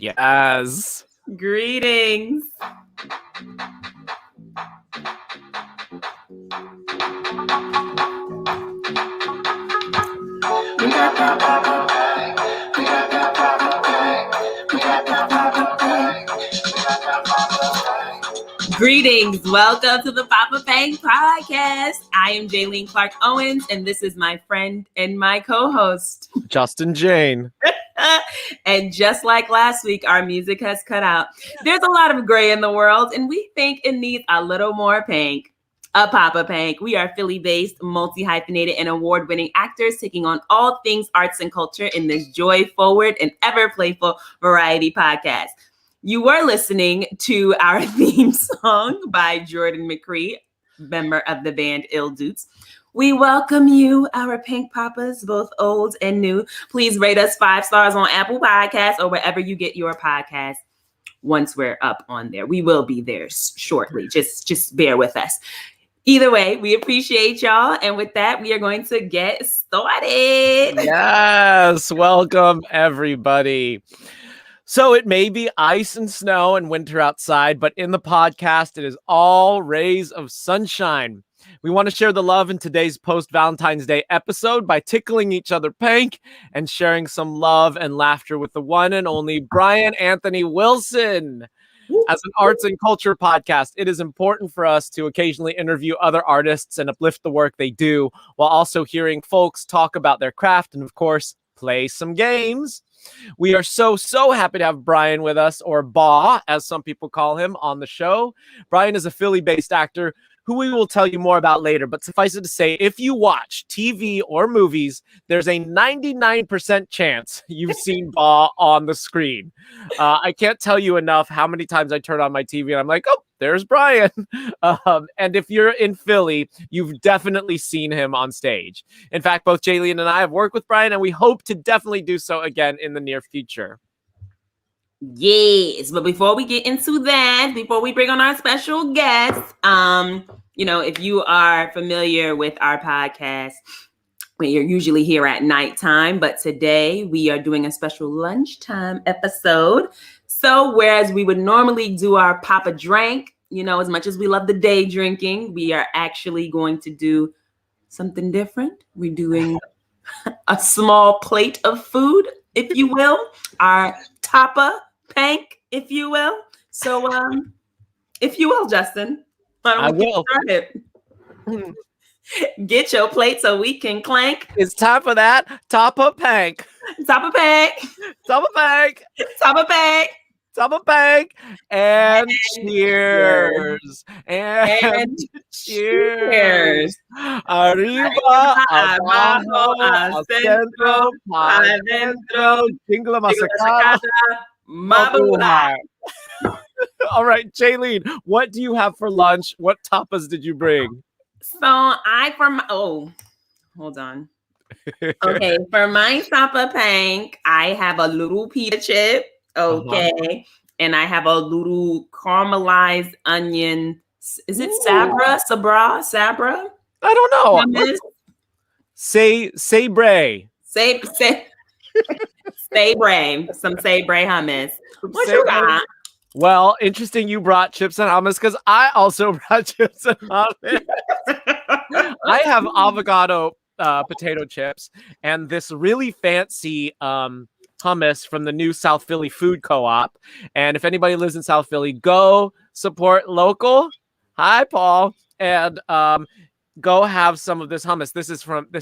Yes. Greetings. Greetings. Welcome to the Poppa Pank podcast. I am Jaylene Owens, and this is my friend and my co-host, Justin Jane. And just like last week, our music has cut out. There's a lot of gray in the world, and we think it needs a little more Pank. A Poppa Pank. We are Philly-based, multi-hyphenated, and award-winning actors taking on all things arts and culture in this joy-forward and ever-playful variety podcast. You were listening to our theme song by Jordan McCree, member of the band Ill Dutes. We welcome you, our Pank Poppas, both old and new. Please rate us 5 stars on Apple Podcasts or wherever you get your podcasts. Once we're up on there, we will be there shortly. Just bear with us. Either way, we appreciate y'all. And with that, we are going to get started. Yes. Welcome, everybody. So it may be ice and snow and winter outside, but in the podcast, it is all rays of sunshine. We want to share the love in today's post-Valentine's Day episode by tickling each other Pank and sharing some love and laughter with the one and only Brian Anthony Wilson. As an arts and culture podcast, it is important for us to occasionally interview other artists and uplift the work they do, while also hearing folks talk about their craft and, of course, play some games. We are so happy to have Brian with us, or Ba, as some people call him, on the show. Brian is a Philly-based actor who we will tell you more about later, but suffice it to say, if you watch TV or movies, there's a 99% chance you've seen Ba on the screen. I can't tell you enough how many times I turn on my TV and I'm like, oh, there's Brian. And if you're in Philly, you've definitely seen him on stage. In fact, both Jaylene and I have worked with Brian, and we hope to definitely do so again in the near future. Yes, but before we get into that, before we bring on our special guest, if you are familiar with our podcast, we are usually here at nighttime, but today we are doing a special lunchtime episode. So whereas we would normally do our Poppa Drank, as much as we love the day drinking, we are actually going to do something different. We're doing a small plate of food, if you will, our Poppa Pank, if you will. So, if you will, Justin, I will. Get your plate so we can clank. It's time for that Poppa Pank. Poppa Pank. Poppa Pank. Poppa Pank. Poppa Pank. And cheers. And cheers. Arriba, abajo, al centro, para adentro, jingle masacada, mabuhay. All right, Jaylene, what do you have for lunch? What tapas did you bring? So hold on. Okay, for my Poppa Pank, I have a little pita chip. Okay, and I have a little caramelized onion. Is it Sabra? I don't know. Say bray. Say bray. Some say bray hummus. What you got? Well, interesting you brought chips and hummus, because I also brought chips and hummus. I have avocado potato chips and this really fancy hummus from the new South Philly Food Co-op. And if anybody lives in South Philly, go support local. Hi, Paul. And go have some of this hummus. This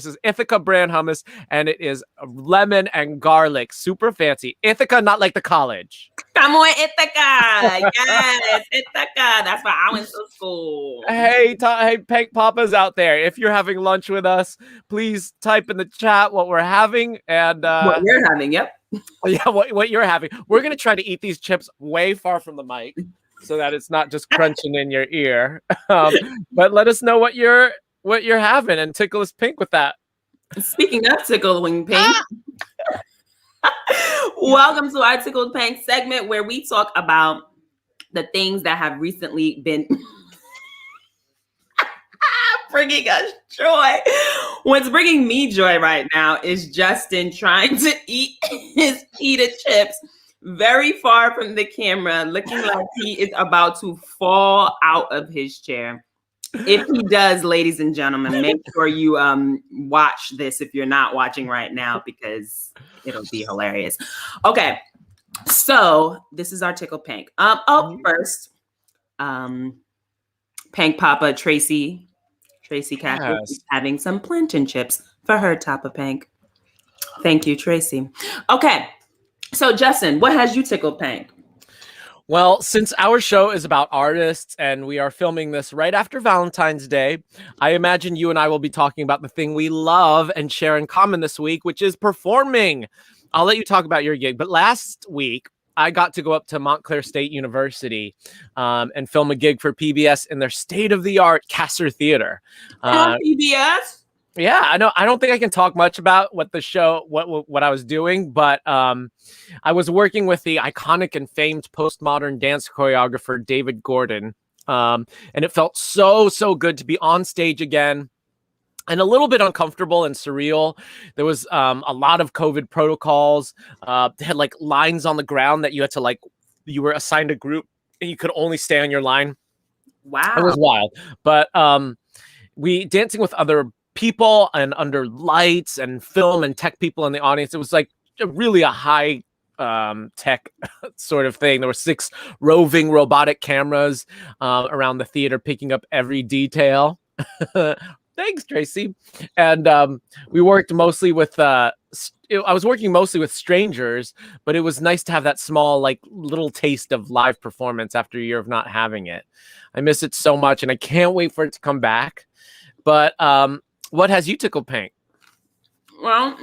is Ithaca brand hummus, and it is lemon and garlic. Super fancy. Ithaca, not like the college. Come on, Ithaca. Yes, Ithaca. That's where I went to school. Hey, Pank Poppas out there. If you're having lunch with us, please type in the chat what we're having. And what you're having, yep. Yeah, what you're having. We're going to try to eat these chips way far from the mic so that it's not just crunching in your ear. But let us know what you're having and tickle us pink with that. Speaking of tickling pink, welcome to our Tickled Pank segment, where we talk about the things that have recently been bringing us joy. What's bringing me joy right now is Justin trying to eat his pita chips very far from the camera, looking like he is about to fall out of his chair. If he does, ladies and gentlemen, make sure you watch this if you're not watching right now, because it'll be hilarious. Okay, so this is our tickle Pank. First, Pank Poppa Tracy Catholic is having some plantain chips for her top of Pank. Thank you, Tracy. Okay, so Justin, what has you tickled Pank? Well, since our show is about artists and we are filming this right after Valentine's Day, I imagine you and I will be talking about the thing we love and share in common this week, which is performing. I'll let you talk about your gig. But last week, I got to go up to Montclair State University and film a gig for PBS in their state-of-the-art Kasser Theater. PBS? Yeah, I know. I don't think I can talk much about what the show, what I was doing, but I was working with the iconic and famed postmodern dance choreographer David Gordon, and it felt so good to be on stage again. And a little bit uncomfortable and surreal. There was a lot of COVID protocols. They had like lines on the ground that you had to you were assigned a group and you could only stay on your line. Wow, it was wild. But we dancing with other people and under lights and film and tech people in the audience. It was like really a high tech sort of thing. There were 6 roving robotic cameras around the theater picking up every detail. Thanks, Tracy. And we worked mostly with I was working mostly with strangers, but it was nice to have that small little taste of live performance after a year of not having it. I miss it so much and I can't wait for it to come back. But what has you tickled Pank? Well,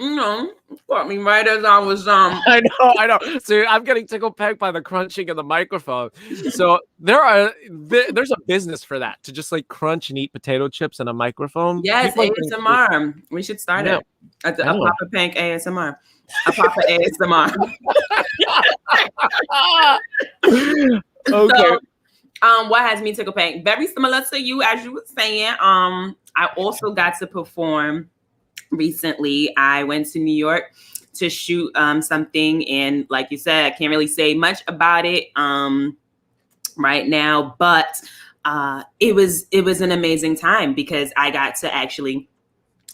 caught me right as I was I know. So I'm getting tickled Pank by the crunching of the microphone. So there's a business for that, to just crunch and eat potato chips in a microphone. Yes, ASMR. We should start it. A Poppa Pank ASMR. A Poppa ASMR. Okay. So, what has me tickled Pank? Very similar to you, as you were saying. I also got to perform recently. I went to New York to shoot something, and like you said, I can't really say much about it right now, but it was an amazing time because I got to actually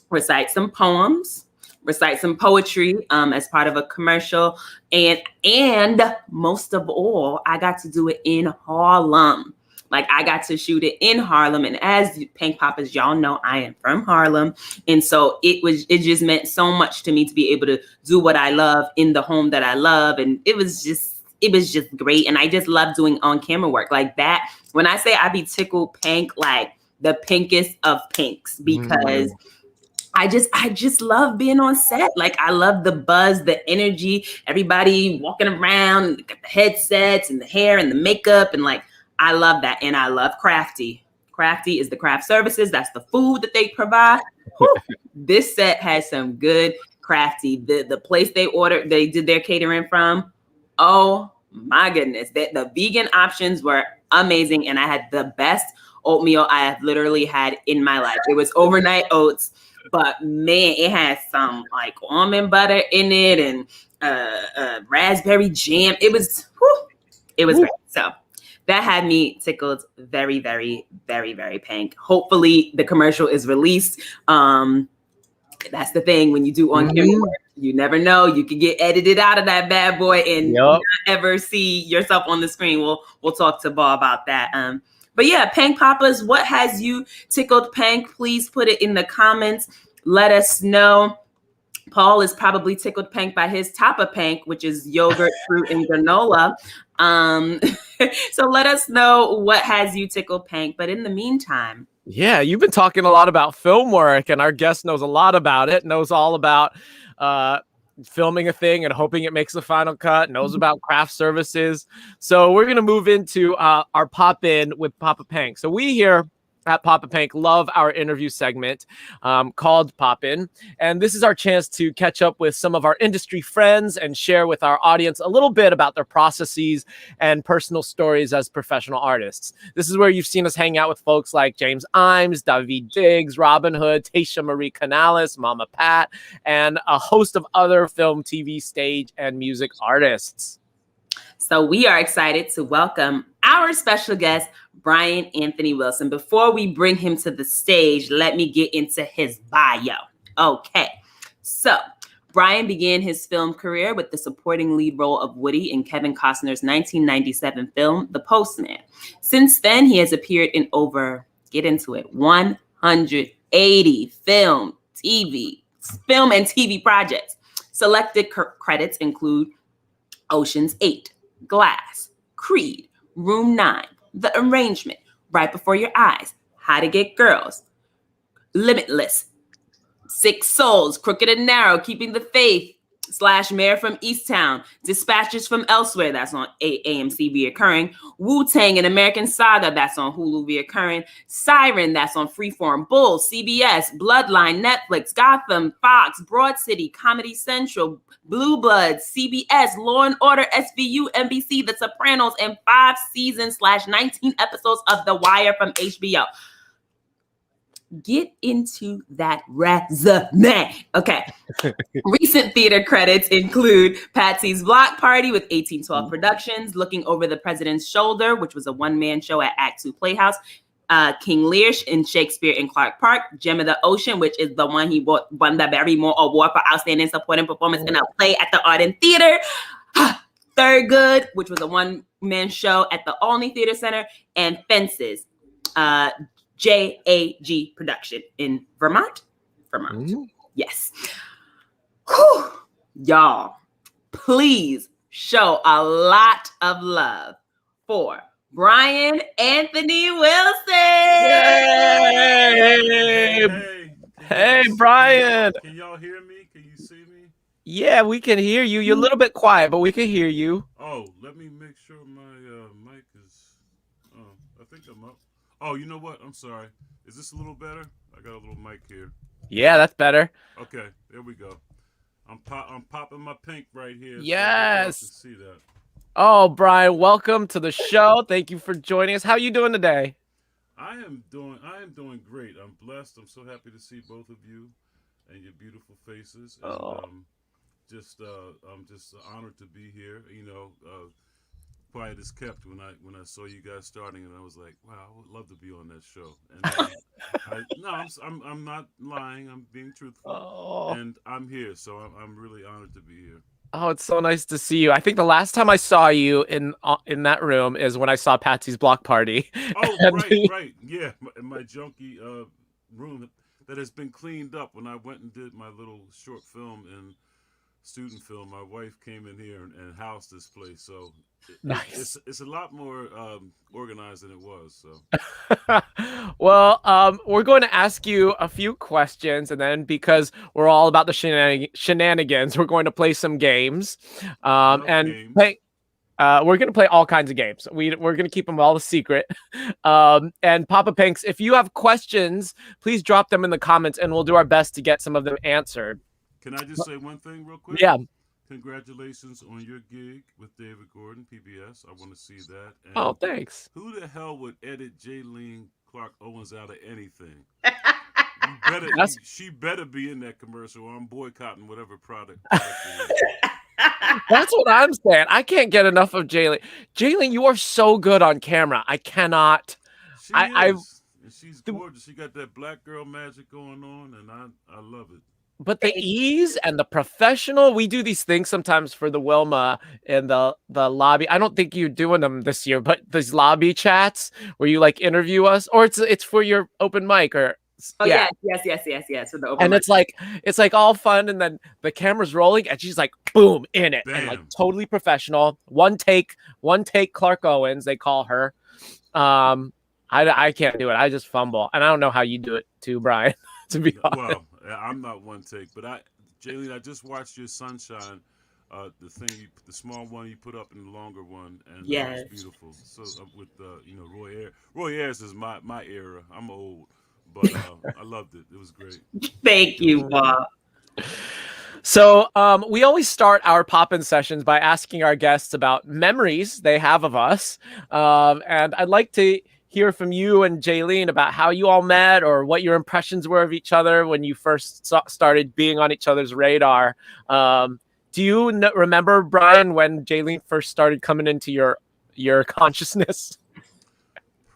recite some poems, recite some poetry as part of a commercial, and most of all, I got to do it in Harlem. I got to shoot it in Harlem. And as Pank Poppas, y'all know, I am from Harlem. And so it just meant so much to me to be able to do what I love in the home that I love. And it was just great. And I just love doing on-camera work like that. When I say I be tickled Pank, like the pinkest of pinks, because I just love being on set. I love the buzz, the energy, everybody walking around, got the headsets and the hair and the makeup, and I love that. And I love Crafty. Crafty is the craft services. That's the food that they provide. This set has some good Crafty. The place they did their catering from. Oh my goodness. The vegan options were amazing. And I had the best oatmeal I have literally had in my life. It was overnight oats, but man, it had some almond butter in it and raspberry jam. It was great. So that had me tickled very, very, very, very Pank. Hopefully the commercial is released. That's the thing when you do on-camera work. You never know. You could get edited out of that bad boy and not ever see yourself on the screen. We'll talk to Bob about that. But yeah, Pank Poppas, what has you tickled Pank? Please put it in the comments. Let us know. Paul is probably tickled Pank by his top of Pank, which is yogurt, fruit, and granola. So let us know what has you tickled Pank. But in the meantime, yeah, you've been talking a lot about film work, and our guest knows a lot about it, knows all about filming a thing and hoping it makes the final cut, knows about craft services. So we're going to move into our pop-in with Poppa Pank. So we here at Poppa Pank love our interview segment called Pop-In. And this is our chance to catch up with some of our industry friends and share with our audience a little bit about their processes and personal stories as professional artists. This is where you've seen us hang out with folks like James Imes, David Diggs, Robin Hood, Tasha Marie Canales, Mama Pat, and a host of other film, TV, stage, and music artists. So we are excited to welcome our special guest, Brian Anthony Wilson. Before we bring him to the stage, let me get into his bio. Okay, so Brian began his film career with the supporting lead role of Woody in Kevin Costner's 1997 film, The Postman. Since then, he has appeared in over, get into it, 180 film and TV projects. Selected credits include Ocean's 8, Glass, Creed, Room 9, The Arrangement, Right Before Your Eyes, How to Get Girls, Limitless, Six Souls, Crooked and Narrow, Keeping the Faith, / Mayor from Easttown, Dispatches from Elsewhere, that's on AMC reoccurring, Wu-Tang, An American Saga, that's on Hulu reoccurring, Siren, that's on Freeform, Bull, CBS, Bloodline, Netflix, Gotham, Fox, Broad City, Comedy Central, Blue Bloods, CBS, Law and Order, SVU, NBC, The Sopranos, and 5 seasons / 19 episodes of The Wire from HBO. Get into that resume. Okay. Recent theater credits include Patsy's Block Party with 1812 Productions, Looking Over the President's Shoulder, which was a one-man show at Act 2 Playhouse, King Lear in Shakespeare in Clark Park, Gem of the Ocean, which is the one he won the Barrymore Award for Outstanding Supporting Performance in a Play at the Arden Theater, Third Good, which was a one-man show at the Olney Theater Center, and Fences, JAG production in Vermont. Yes. Whew. Y'all, please show a lot of love for Brian Anthony Wilson. Hey, Brian. Can y'all hear me? Can you see me? Yeah, we can hear you. You're a little bit quiet, but we can hear you. Oh, let me make sure my mic is... Oh, I think I'm up. Oh, you know what? I'm sorry. Is this a little better? I got a little mic here. Yeah, that's better. Okay, there we go. I'm popping my pink right here. Yes. So see that. Oh, Brian, welcome to the show. Thank you for joining us. How are you doing today? I am doing great. I'm blessed. I'm so happy to see both of you and your beautiful faces. And, I'm just honored to be here. You know, quiet as kept when I saw you guys starting, and I was like, wow, I would love to be on that show. And I'm not lying. I'm being truthful, and I'm here, so I'm really honored to be here. Oh, it's so nice to see you. I think the last time I saw you in that room is when I saw Patsy's Block Party. Oh, right, yeah, my junky room that has been cleaned up. When I went and did my little short film and student film, my wife came in here and housed this place, so nice. It's a lot more organized than it was. So well, we're going to ask you a few questions, and then because we're all about the shenanigans, we're going to play some games. We're going to play all kinds of games. We're going to keep them all a secret. And Papa Panks, if you have questions, please drop them in the comments, and we'll do our best to get some of them answered. Can I just say one thing real quick? Yeah. Congratulations on your gig with David Gordon, PBS. I want to see that. And thanks. Who the hell would edit Jaylene Clark Owens out of anything? She better be in that commercial, or I'm boycotting whatever product That's what I'm saying. I can't get enough of Jaylene. Jaylene, you are so good on camera. I cannot. She's gorgeous. She got that black girl magic going on, and I love it. But the ease and the professional, we do these things sometimes for the Wilma in the lobby. I don't think you're doing them this year, but these lobby chats where you like interview us, or it's for your open mic, or yes, for the open and mic. it's like all fun, and then the camera's rolling, and she's like, boom, in it. Bam. And like totally professional. One take Clark Owens, they call her. I can't do it. I just fumble, and I don't know how you do it too, Brian. To be honest. Well, I'm not one take, but Jaylene, I just watched your Sunshine, the small one you put up and the longer one, and it's beautiful. So with Roy Ayers is my era. I'm old, but I loved it. It was great. Thank you, Bob. So we always start our pop-in sessions by asking our guests about memories they have of us, and I'd like to hear from you and Jaylene about how you all met, or what your impressions were of each other when you first started being on each other's radar. Do you remember, Brian, when Jaylene first started coming into your consciousness?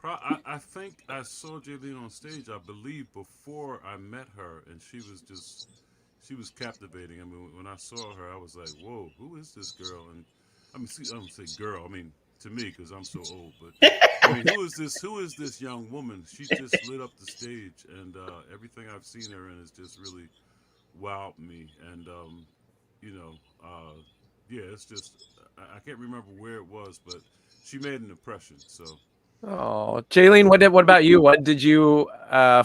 I think I saw Jaylene on stage, I believe, before I met her, and she was captivating. I mean, when I saw her, I was like, "Whoa, who is this girl?" And I mean, see, I don't say girl. I mean, to me, because I'm so old. But I mean, who is this? Who is this young woman? She just lit up the stage, and everything I've seen her in has just really wowed me. And you know, yeah, it's just I can't remember where it was, but she made an impression. So Oh, Jaylene, what about you? What did you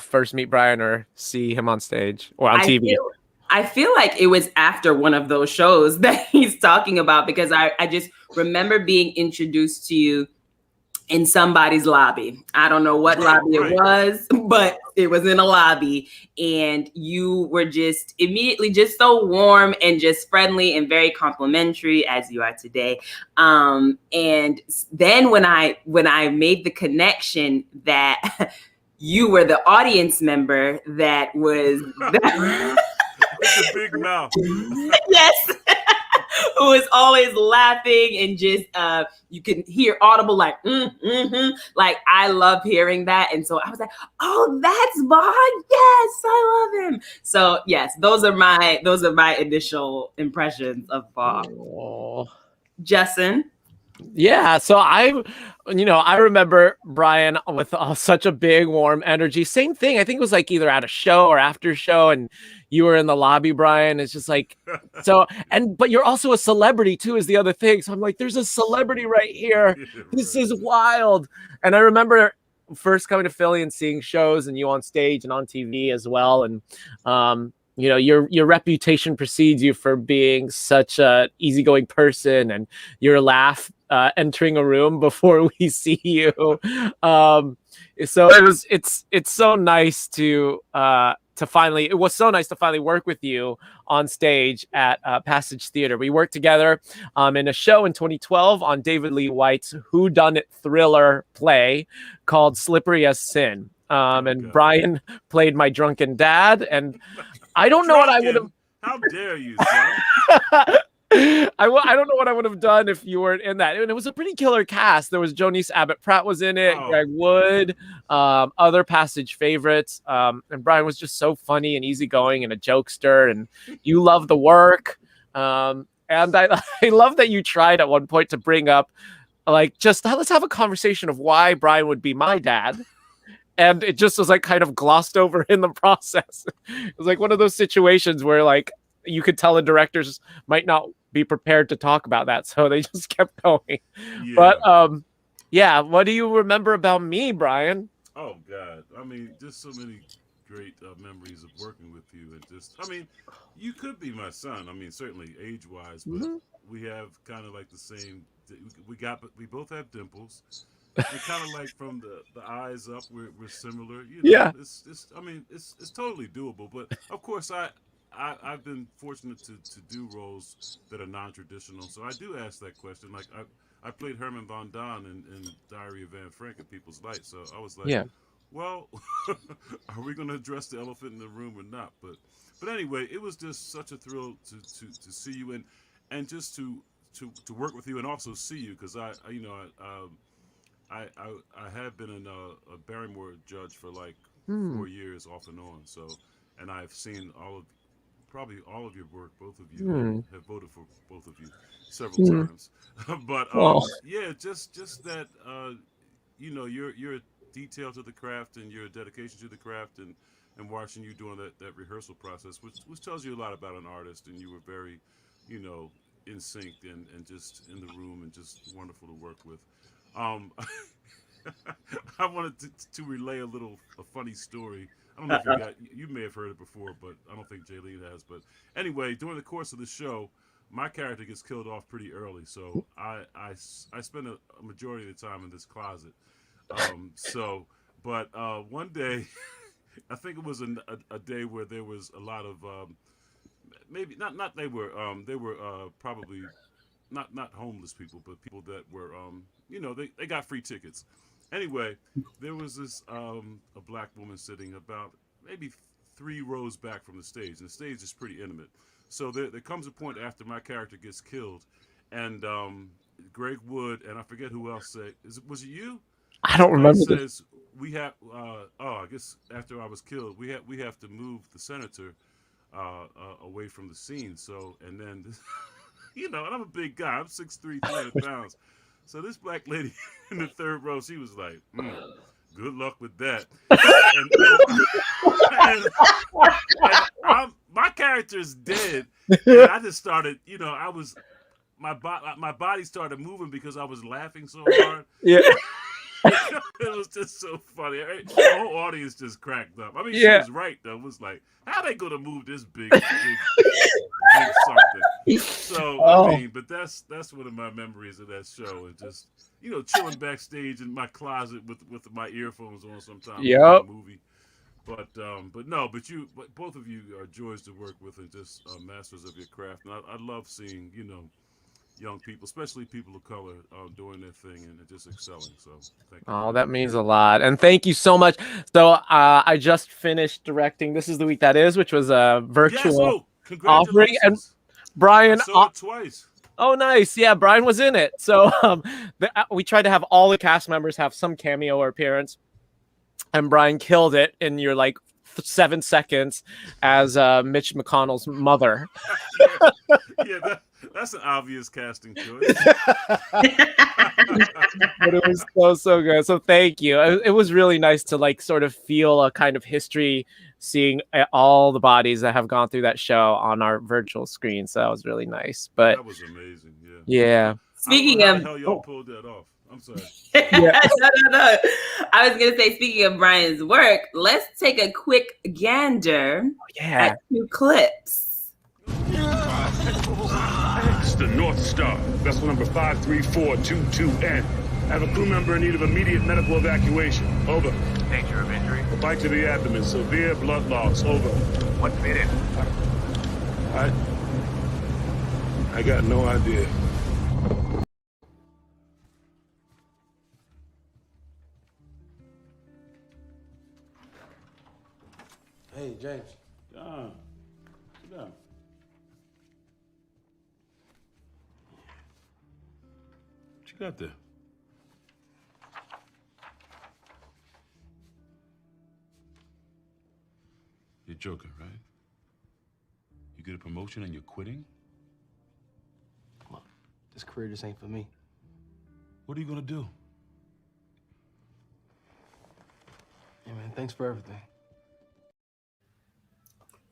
first meet Brian or see him on stage or on I TV? feel I feel like it was after one of those shows that he's talking about, because I just remember being introduced to you in somebody's lobby. I don't know what lobby it was, but it was in a lobby, and you were just immediately just so warm and just friendly and very complimentary, as you are today. And then when I made the connection that you were the audience member that was with the big mouth. yes, who is always laughing and just you can hear audible like like I love hearing that. And so I was like, oh, that's Bob. Yes, I love him. So yes, those are my initial impressions of Bob. Oh. Justin. Yeah, so I remember Brian with such a big, warm energy. Same thing. I think it was like either at a show or after show, and you were in the lobby, Brian. It's just like, but you're also a celebrity too, is the other thing. So I'm like, there's a celebrity right here. Yeah, This right. is wild. And I remember first coming to Philly and seeing shows and you on stage and on TV as well. And, your reputation precedes you for being such a easygoing person, and your laugh entering a room before we see you. So it's so nice to finally, it was so nice to finally work with you on stage at Passage Theater. We worked together in a show in 2012 on David Lee White's whodunit thriller play called Slippery as Sin. And Brian played my drunken dad, and I don't know what I would have. How dare you, son? I don't know what I would have done if you weren't in that. And it was a pretty killer cast. There was Jonice Abbott-Pratt was in it, Greg Wood, other Passage favorites. And Brian was just so funny and easygoing and a jokester, and you love the work. And I love that you tried at one point to bring up, like, just let's have a conversation of why Brian would be my dad. And it just was like kind of glossed over in the process. It was like one of those situations where like you could tell the directors might not be prepared to talk about that, so they just kept going. Yeah. But yeah, what do you remember about me, Brian? Oh God, I mean, just so many great memories of working with you, and just, I mean, you could be my son. I mean, certainly age-wise, but we have kind of like the same. We both have dimples. And kind of like from the eyes up, we're similar. You know, yeah. It's I mean, it's totally doable. But of course, I've been fortunate to do roles that are non-traditional. So I do ask that question. Like I played Herman Von Don in Diary of Anne Frank at People's Light. So I was like, yeah. Well, are we going to address the elephant in the room or not? But anyway, it was just such a thrill to see you and just to work with you and also see you, because I have been a Barrymore judge for like 4 years off and on. So, and I've seen probably all of your work. Both of you have voted for both of you several times. But yeah, just that you're a detail to the craft, and your dedication to the craft, and watching you doing that rehearsal process, which tells you a lot about an artist. And you were very, in sync and just in the room, and just wonderful to work with. I wanted to relay a funny story. I don't know if you may have heard it before, but I don't think Jaylene has. But anyway, during the course of the show, my character gets killed off pretty early, so I spend a majority of the time in this closet. But one day, I think it was a day where there was a lot of maybe not they were probably not homeless people, but people that were they got free tickets. Anyway, there was this a black woman sitting about maybe 3 rows back from the stage, and the stage is pretty intimate. So there comes a point after my character gets killed, and Greg Wood and I forget who else said, was it you? I don't Somebody remember this. says we have. I guess after I was killed, we have to move the senator away from the scene. So and then, and I'm a big guy. I'm 6'3", 300 pounds. So this black lady in the 3rd row, she was like, "Good luck with that." And my character is dead, and I just started. My body started moving because I was laughing so hard. Yeah. It was just so funny. The whole audience just cracked up. I mean, she was right though. It was like, how they gonna move this big something? So I mean, but that's one of my memories of that show, and just chilling backstage in my closet with my earphones on sometimes. Yep. Movie. But both of you are joys to work with, and just masters of your craft. And I love seeing young people, especially people of color, doing their thing and just excelling. So thank you. Oh, that means a lot. And thank you so much. So I just finished directing This Is the Week That Is, which was a virtual offering. And Brian, I saw it twice. Oh, nice. Yeah, Brian was in it. So we tried to have all the cast members have some cameo or appearance. And Brian killed it in your 7 seconds as Mitch McConnell's mother. Yeah, that's an obvious casting choice. But it was so good. So thank you. It was really nice to sort of feel a kind of history, seeing all the bodies that have gone through that show on our virtual screen. So that was really nice. But that was amazing. Yeah. Speaking of how the hell y'all pulled that off. I'm sorry. No. I was gonna say, speaking of Brian's work, let's take a quick gander at 2 clips. It's the North Star, vessel number 53422N. I have a crew member in need of immediate medical evacuation. Over. Danger of injury? A bite to the abdomen, severe blood loss. Over. What bit it? I got no idea. Hey, James. John, sit down. What you got there? You're joking, right? You get a promotion and you're quitting? Look, this career just ain't for me. What are you gonna do? Hey, man, thanks for everything.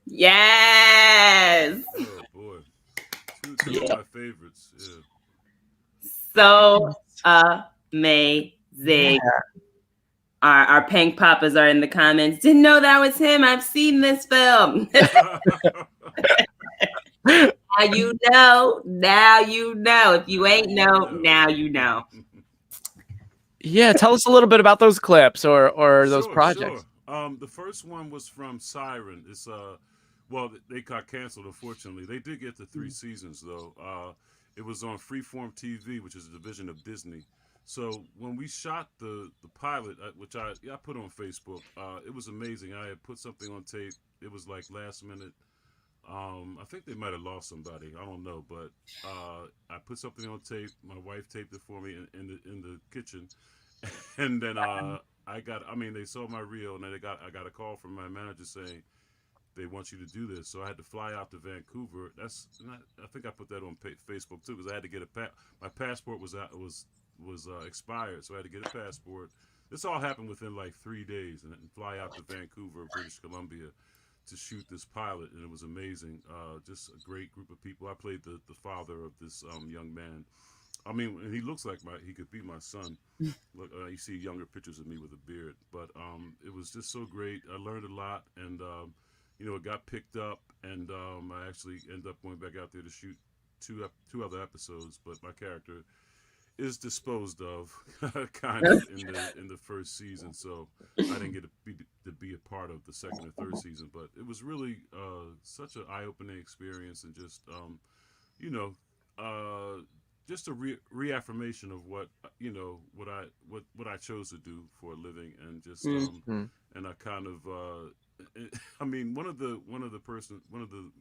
Yes. Oh boy, two of my favorites. Yeah. So amazing. Yeah. Our Pank Poppas are in the comments. Didn't know that was him. I've seen this film. Now you know. Now you know. If you ain't know, now you know. Yeah, tell us a little bit about those clips or those projects. Sure. The first one was from Siren. It's well, they got canceled, unfortunately. They did get the 3 seasons though. It was on Freeform TV, which is a division of Disney. So when we shot the pilot, which I put on Facebook, it was amazing. I had put something on tape. It was like last minute. I think they might have lost somebody. I don't know, but I put something on tape. My wife taped it for me in the kitchen, and then they saw my reel, and then I got a call from my manager saying they want you to do this. So I had to fly out to Vancouver. I think I put that on Facebook too, because I had to get my passport was expired, so I had to get a passport. This all happened within like 3 days, and fly out to Vancouver, British Columbia, to shoot this pilot, and it was amazing. Just a great group of people. I played the father of this young man. I mean, and he looks like he could be my son. Look, you see younger pictures of me with a beard, but it was just so great. I learned a lot, and it got picked up, and I actually ended up going back out there to shoot two other episodes, but my character is disposed of kind of in the first season, so I didn't get to be a part of the second or third season. But it was really such an eye-opening experience, and just just a reaffirmation of what I chose to do for a living, and just and I kind of I mean, one of the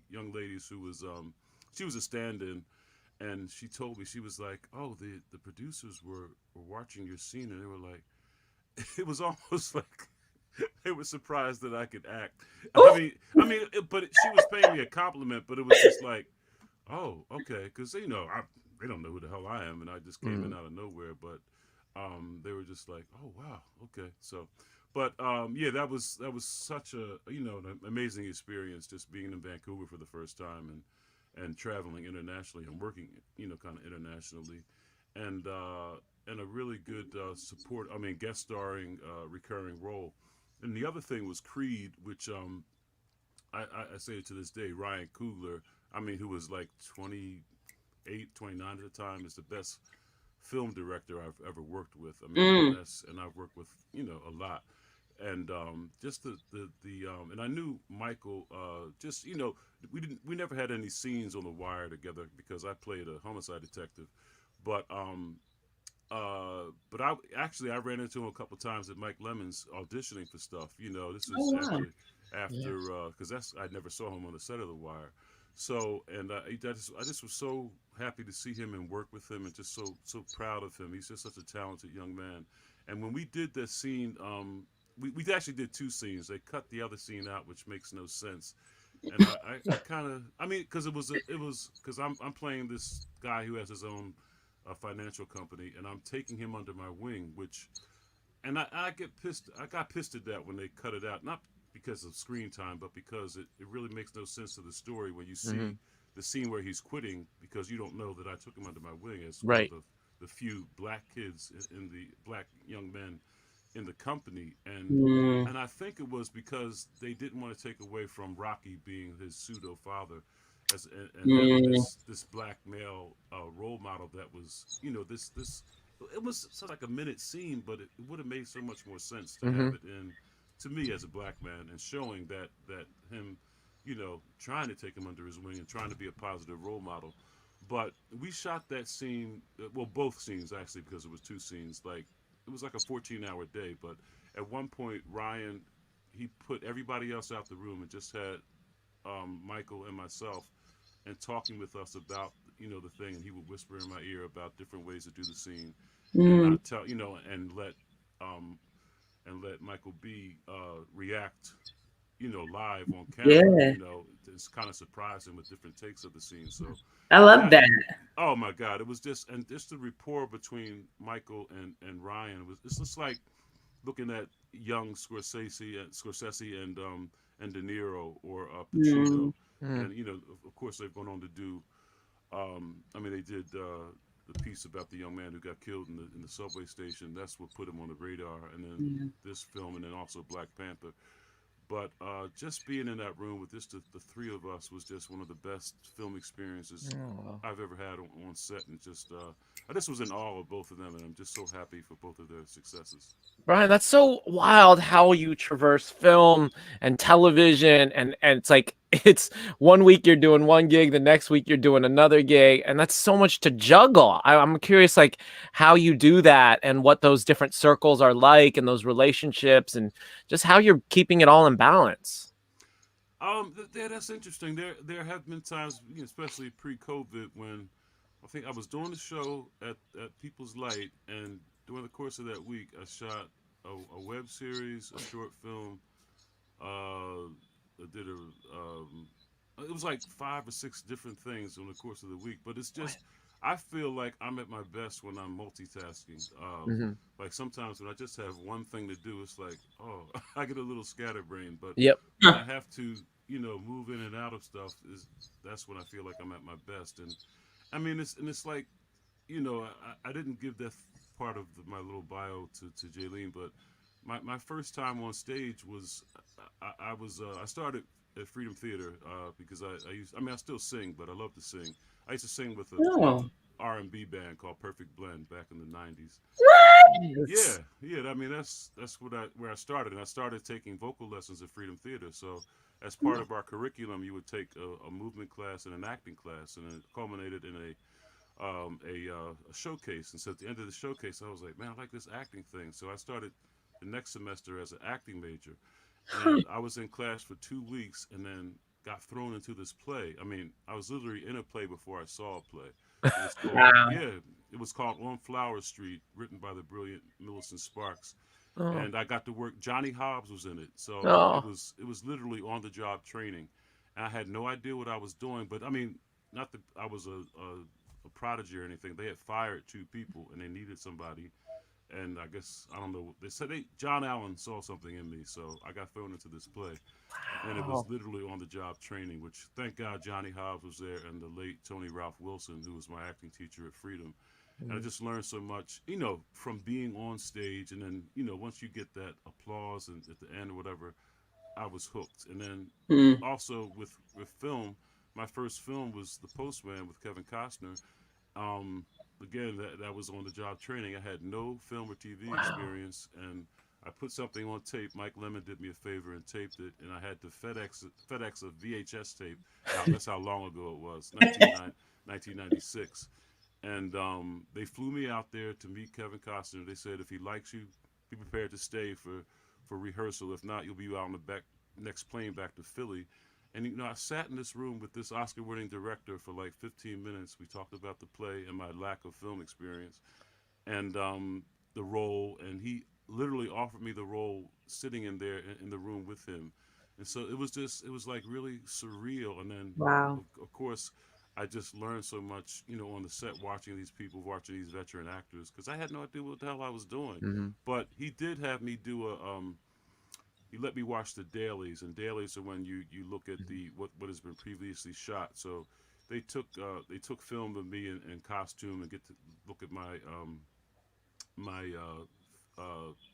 young ladies who was she was a stand-in, and she told me, she was like, "Oh, the producers were watching your scene, and they were like, it was almost like they were surprised that I could act." But she was paying me a compliment, but it was just like, oh, okay, because they don't know who the hell I am, and I just came in out of nowhere. But they were just like, oh wow, okay. So, but yeah, that was such a an amazing experience, just being in Vancouver for the first time and traveling internationally and working kind of internationally, and a really good support. I mean, guest starring recurring role. And the other thing was Creed, which I say it to this day. Ryan Coogler, I mean, who was like 28, 29 at the time, is the best film director I've ever worked with. I mean, and I've worked with a lot, and just the and I knew Michael. Just we never had any scenes on The Wire together because I played a homicide detective, but but I ran into him a couple times at Mike Lemon's auditioning for stuff. This was after because I never saw him on the set of The Wire. So, and I just was so happy to see him and work with him, and just so proud of him. He's just such a talented young man. And when we did that scene, we actually did two scenes. They cut the other scene out, which makes no sense. And I kind of, I mean, because it was because I'm playing this guy who has his own financial company, and I'm taking him under my wing, and I got pissed at that when they cut it out, not because of screen time, but because it really makes no sense to the story when you see the scene where he's quitting, because you don't know that I took him under my wing as one of the few black kids in the black young men in the company, and I think it was because they didn't want to take away from Rocky being his pseudo father, and having this black male role model that was this it was sort of like a minute scene, but it would have made so much more sense to have it in, to me as a black man, and showing that him trying to take him under his wing and trying to be a positive role model. But we shot that scene, well, both scenes actually, because it was two scenes. Like, it was like a 14-hour day, but at one point Ryan, he put everybody else out the room and just had Michael and myself, and talking with us about the thing, and he would whisper in my ear about different ways to do the scene, and not tell and let Michael B react live on camera. Just kind of surprise him with different takes of the scene. So I love that. Oh my God, it was just the rapport between Michael and Ryan was, it's just like looking at young Scorsese and De Niro or Pacino, and of course they've gone on to do. I mean, they did the piece about the young man who got killed in the subway station. That's what put him on the radar, and then this film, and then also Black Panther. But just being in that room with just the three of us was just one of the best film experiences I've ever had on set, and I just was in awe of both of them, and I'm just so happy for both of their successes. Brian, that's so wild how you traverse film and television, and it's like it's one week you're doing one gig, the next week you're doing another gig, and that's so much to juggle. I'm curious, like, how you do that and what those different circles are like, and those relationships, and just how you're keeping it all in balance. That's interesting. There have been times, especially pre-COVID, when I think I was doing the show at People's Light, and during the course of that week, I shot a web series, a short film. I did it was like 5 or 6 different things in the course of the week. But it's just, I feel like I'm at my best when I'm multitasking. Like sometimes when I just have one thing to do, it's like, oh, I get a little scatterbrained. But when I have to, move in and out of stuff, that's when I feel like I'm at my best. And I mean, it's like, I didn't give that part of my little bio to Jaylene, but my first time on stage was I started at Freedom Theater because I still sing, but I love to sing. I used to sing with a R&B band called Perfect Blend back in the 90s. Yeah. I mean, that's where I started, and I started taking vocal lessons at Freedom Theater. So as part of our curriculum, you would take a movement class and an acting class, and it culminated in a showcase. And so at the end of the showcase, I was like, man, I like this acting thing. So I started the next semester as an acting major. and I was in class for 2 weeks, and then got thrown into this play. I mean, I was literally in a play before I saw a play. It was called Wow. it was called On Flower Street, written by the brilliant Millicent Sparks, Oh, and I got to work. Johnny Hobbs was in it, so oh, it was literally on the job training, and I had no idea what I was doing. But I mean, not that I was a prodigy or anything. They had fired 2 people, and they needed somebody, and I guess I don't know. They said John Allen saw something in me, so I got thrown into this play, and it was wow. literally on the job training. Which thank God Johnny Hobbs was there, and the late Tony Ralph Wilson, who was my acting teacher at Freedom. And I Mm, just learned so much, from being on stage, and then once you get that applause and at the end or whatever, I was hooked. And then Mm. also with film, my first film was The Postman with Kevin Costner. Um, Again, that was on the job training. I had no film or TV wow. experience, and I put something on tape. Mike Lemon did me a favor and taped it, and I had to FedEx a VHS tape out. That's how long ago it was, 1996. And they flew me out there to meet Kevin Costner. They said if he likes you, be prepared to stay for rehearsal. If not, you'll be out on the next plane back to Philly. And I sat in this room with this Oscar-winning director for like 15 minutes. We talked about the play and my lack of film experience, and the role. And he literally offered me the role, sitting in there in the room with him. And so it was like really surreal. And then, Wow. of course, I just learned so much, on the set, watching these people, watching these veteran actors, because I had no idea what the hell I was doing. Mhm. But he did have me do he let me watch the dailies, and dailies are when you look at the what has been previously shot. So they took film of me in costume and get to look at my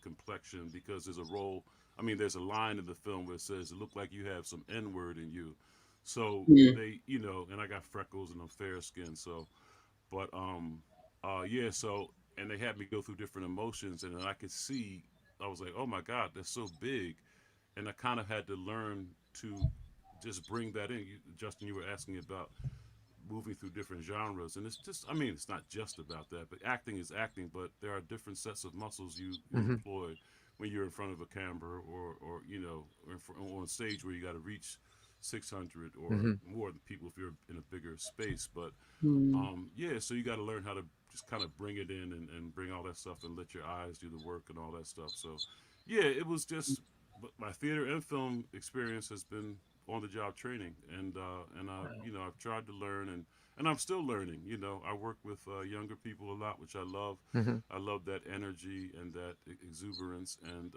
complexion, because there's a role. I mean, there's a line in the film where it says it looked like you have some N word in you. So Mm. they, and I got freckles and I'm fair skinned. So, but yeah. So, and they had me go through different emotions, and then I could see. I was like, oh my God, that's so big, and I kind of had to learn to just bring that in. Justin, you were asking about moving through different genres, and it's just, I mean, it's not just about that, but acting is acting, but there are different sets of muscles you Mhm. employ when you're in front of a camera, or on stage where you got to reach 600 or Mhm. more people if you're in a bigger space. But Mm. yeah, so you got to learn how to just kind of bring it in, and bring all that stuff, and let your eyes do the work and all that stuff. So yeah, it was just, but my theater and film experience has been on the job training, and I've tried to learn, and I'm still learning. I work with younger people a lot, which I love. Mhm. I love that energy and that exuberance, and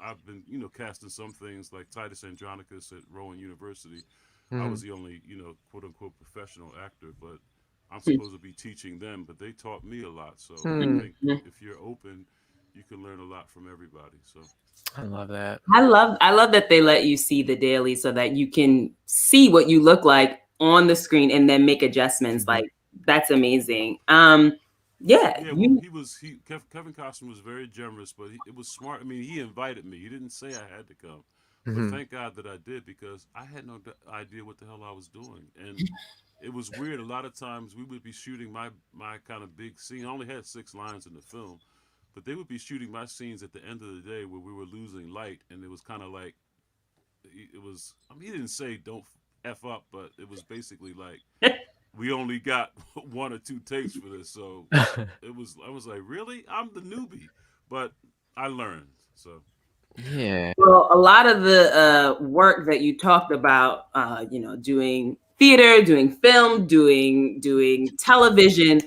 I've been casting some things like Titus Andronicus at Rowan University. I was Mhm. the only quote unquote professional actor, but I'm supposed to be teaching them, but they taught me a lot. So I Hmm. think Mm. if you're open, you can learn a lot from everybody. So I love that. I love that they let you see the daily so that you can see what you look like on the screen and then make adjustments. Mhm. Like that's amazing. Yeah, yeah, well, you Kevin Costner was very generous, but it was smart. I mean, he invited me. He didn't say I had to come, but Mhm. thank God that I did, because I had no idea what the hell I was doing, and it was weird. A lot of times we would be shooting my kind of big scene. I only had 6 lines in the film, but they would be shooting my scenes at the end of the day where we were losing light, and it was kind of like it was. I mean, he didn't say don't f up, but it was basically like we only got 1 or 2 takes for this, so I was like, really? I'm the newbie, but I learned. So Yeah. well, a lot of the work that you talked about, doing theater, doing film, doing television,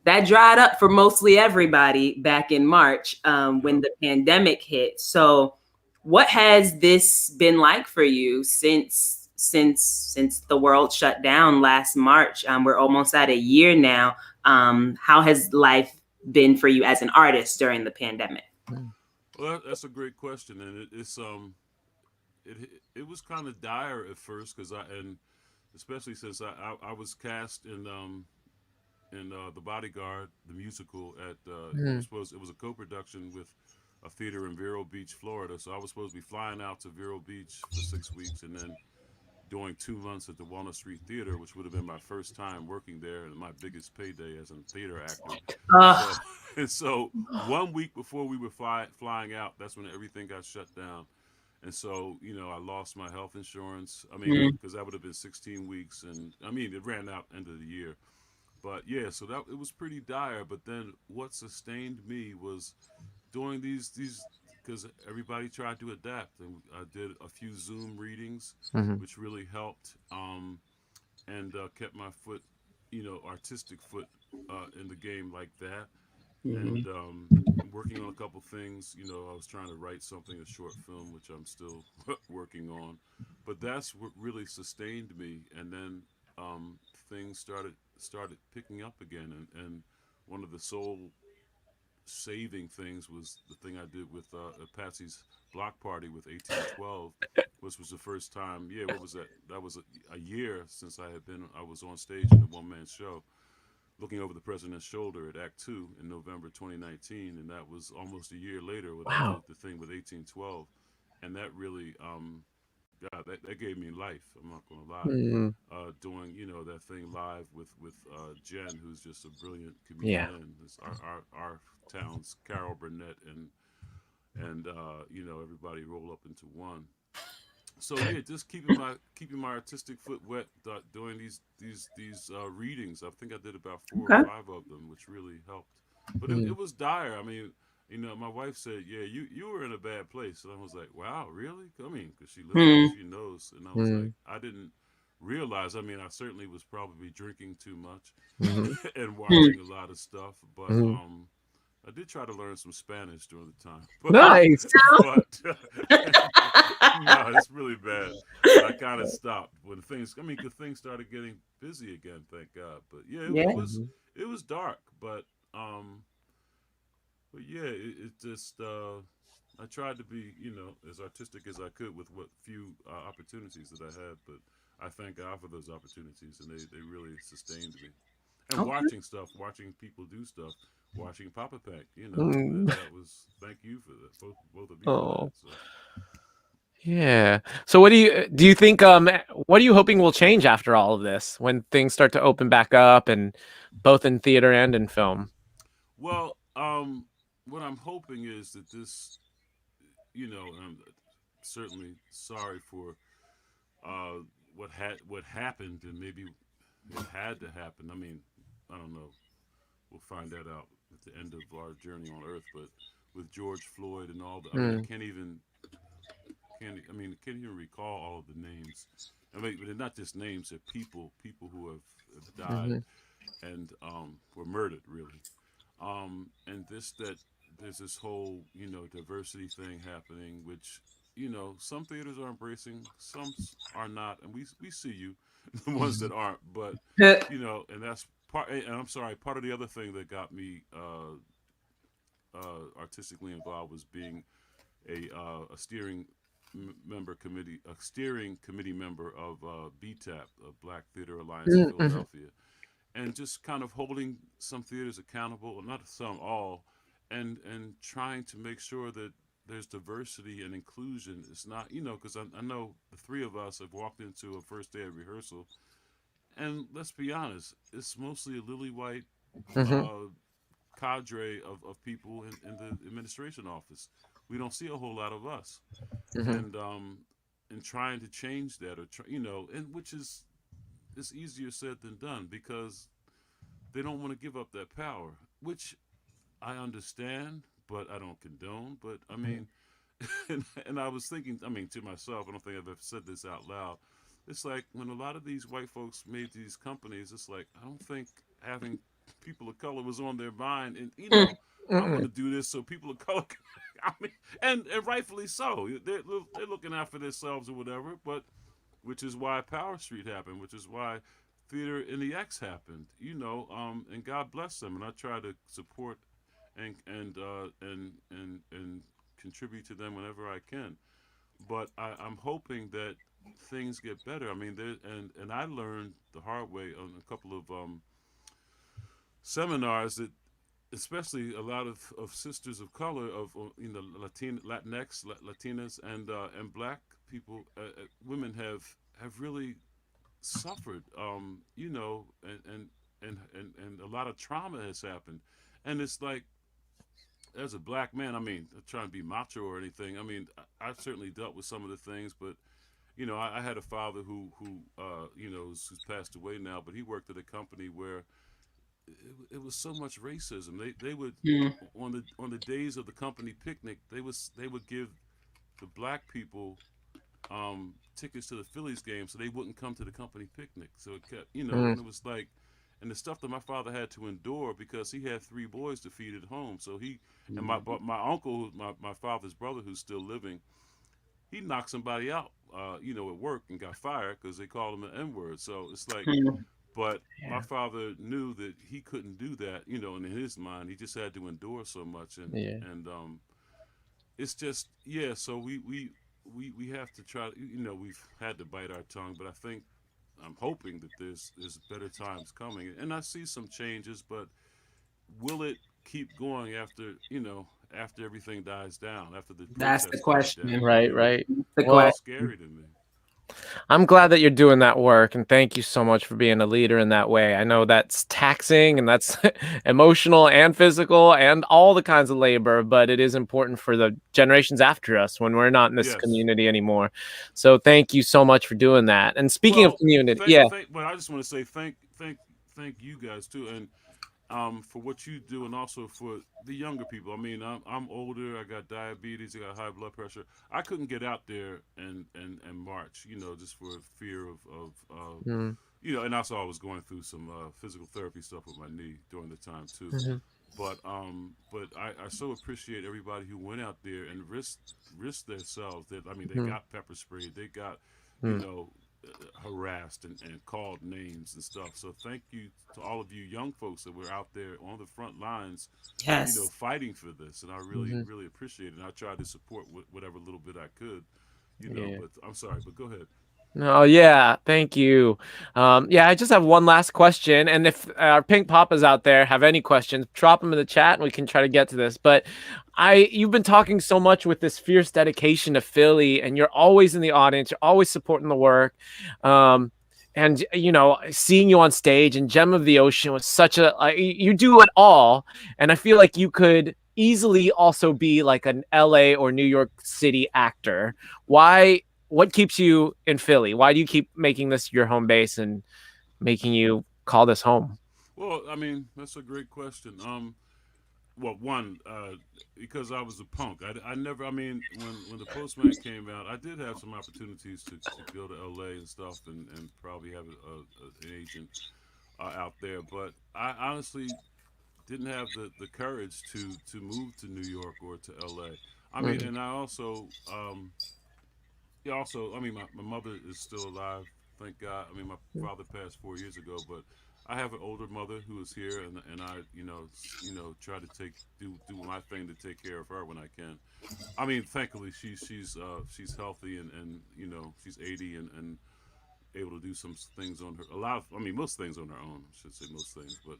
that dried up for mostly everybody back in March when yep. the pandemic hit. So, what has this been like for you since the world shut down last March? We're almost at a year now. How has life been for you as an artist during the pandemic? Mm. Well, that's a great question, and it it was kind of dire at first, because and especially since I was cast in The Bodyguard, the musical, at Mhm. it was a co-production with a theater in Vero Beach, Florida. So I was supposed to be flying out to Vero Beach for 6 weeks, and then doing 2 months at the Walnut Street Theater, which would have been my first time working there and my biggest payday as a theater actor. So, Ugh. and so 1 week before we were flying out, that's when everything got shut down. And so, I lost my health insurance. I mean, Mm. because that would have been 16 weeks, and I mean, it ran out end of the year. But yeah, so that it was pretty dire. But then what sustained me was doing these because everybody tried to adapt, and I did a few Zoom readings, Mhm. which really helped, and kept my foot, artistic foot in the game like that, and Mhm. working on a couple things. I was trying to write something, a short film, which I'm still working on, but that's what really sustained me. And then things started picking up again, and one of the soul saving things was the thing I did with Patsy's block party with 1812, which was the first time. Yeah, what was that? That was a year since I was on stage in a one man show, looking over the president's shoulder at Act Two in November 2019, and that was almost a year later when I did Wow. the thing with 1812, and that really, God, that gave me life. I'm not gonna lie. Mm, Doing that thing live with Jen, who's just a brilliant yeah. comedian. It's our town's Carol Burnett and everybody roll up into one. So yeah, just keeping my artistic foot wet, doing these readings. I think I did about four or Okay. five of them, which really helped. But Mm, it was dire. I mean, my wife said, "Yeah, you were in a bad place," and I was like, "Wow, really?" I mean, because she lives there, Hmm. she knows, and I was like, mm, I didn't realize. I mean, I certainly was probably drinking too much mhm, and Hmm. watching a lot of stuff, but mhm. I did try to learn some Spanish during the time, Oh, Nice. but no, it's really bad. But I kind of stopped when things. I mean, 'cause things started getting busy again, thank God. But yeah, it, yeah. it was Mhm. it was dark, um, but yeah, it just I tried to be as artistic as I could with what few opportunities that I had, but I thank God for those opportunities, and they really sustained me. And Okay. watching people do stuff, watching Papa Pank, Mm. that was thank you for that, both of you for that. Oh, So. yeah. So what do you think what are you hoping will change after all of this when things start to open back up and both in theater and in film? Well, what I'm hoping is that this, and I'm certainly sorry for uh, what happened, and maybe it had to happen. I mean, I don't know. We'll find that out at the end of our journey on Earth. But with George Floyd and all the, I mean, Mm, can't even recall all of the names. I mean, but they're not just names; they're people who have died mhm, and were murdered, really. And that there's this whole diversity thing happening, which some theaters are embracing, some are not, and we see you, the ones that aren't, but and that's part. And I'm sorry, part of the other thing that got me artistically involved was being a steering committee member of BTAP, Black Theater Alliance of mm, mhm, Philadelphia, and just kind of holding some theaters accountable, not some, all, and trying to make sure that there's diversity and inclusion. It's not, because I know the three of us have walked into a first day of rehearsal, and let's be honest, it's mostly a lily white mhm, uh, cadre of people in the administration office. We don't see a whole lot of us, mhm, and trying to change that, or and which is it's easier said than done because they don't want to give up that power, which I understand, but I don't condone. But I mhm, mean, and I was thinking, I mean, to myself, I don't think I've ever said this out loud. It's like when a lot of these white folks made these companies, it's like, I don't think having people of color was on their mind. And, I'm going mm, to do this so people of color can, I mean, and rightfully so. They're looking out for themselves or whatever, but which is why Power Street happened, which is why Theater in the X happened, and God bless them. And I try to support and contribute to them whenever I can. But I'm hoping that things get better. I mean, and I learned the hard way on a couple of seminars that, especially a lot of sisters of color, of Latinx, Latinas, and black people, women have have really suffered. You know, and a lot of trauma has happened, and it's like as a black man, I mean, I'm trying to be macho or anything. I mean, I've certainly dealt with some of the things, but you know, I had a father who you know, who's passed away now, but he worked at a company where it was so much racism. They would Mm. on the days of the company picnic, they would give the black people tickets to the Phillies game so they wouldn't come to the company picnic. So it kept, you know, Mm, and it was like, and the stuff that my father had to endure because he had three boys to feed at home. So he and my uncle, my father's brother, who's still living, he knocked somebody out, you know, at work and got fired because they called him an N word. So it's like, Mm. but my yeah. father knew that he couldn't do that, you know, and in his mind, he just had to endure so much, Yeah. and it's just yeah. So we have to try. You know, we've had to bite our tongue, but I think I'm hoping that there's better times coming, and I see some changes, but will it keep going after you know after everything dies down, after the That's the protests die question. down? Right, You know, right. The Well, it's question. scary to me. I'm glad that you're doing that work, and thank you so much for being a leader in that way. I know that's taxing and that's emotional and physical and all the kinds of labor, but it is important for the generations after us when we're not in this Yes. community anymore. So thank you so much for doing that. And speaking of Well, community, yeah. Well, I just want to say thank you guys too, and for what you do, and also for the younger people. I mean, I'm older. I got diabetes. I got high blood pressure. I couldn't get out there and march. You know, just for fear of Mm, you know, and also I was going through some physical therapy stuff with my knee during the time too. mhm, But I so appreciate everybody who went out there and risked themselves. That I mean, they mhm, got pepper sprayed, they got you mm, know harassed and called names and stuff. So thank you to all of you young folks that were out there on the front lines, you know, Yes. fighting for this. And I really mhm, really appreciate it. And I tried to support whatever little bit I could, you know. yeah. But I'm sorry, but go ahead. Oh yeah, thank you. Yeah, I just have one last question, and if our pink papas out there have any questions, drop them in the chat, and we can try to get to this. But you've been talking so much with this fierce dedication to Philly, and you're always in the audience, you're always supporting the work. And you know, seeing you on stage and Gem of the Ocean was such a you do it all, and I feel like you could easily also be like an LA or New York City actor. Why? What keeps you in Philly? Why do you keep making this your home base and making you call this home? Well, I mean, that's a great question. Well, one, because I was a punk. I never. I mean, when the Postman came out, I did have some opportunities to go to LA and stuff, and probably have an agent out there. But I honestly didn't have the courage to move to New York or to LA. I mean, Mhm, and I also yeah, also, I mean, my mother is still alive, thank God. I mean, my father passed 4 years ago, but I have an older mother who is here, and I, you know, try to do my thing to take care of her when I can. I mean, thankfully, she's healthy, and you know, she's 80 and able to do some things on her. A lot of, I mean, most things on her own. I should say most things, but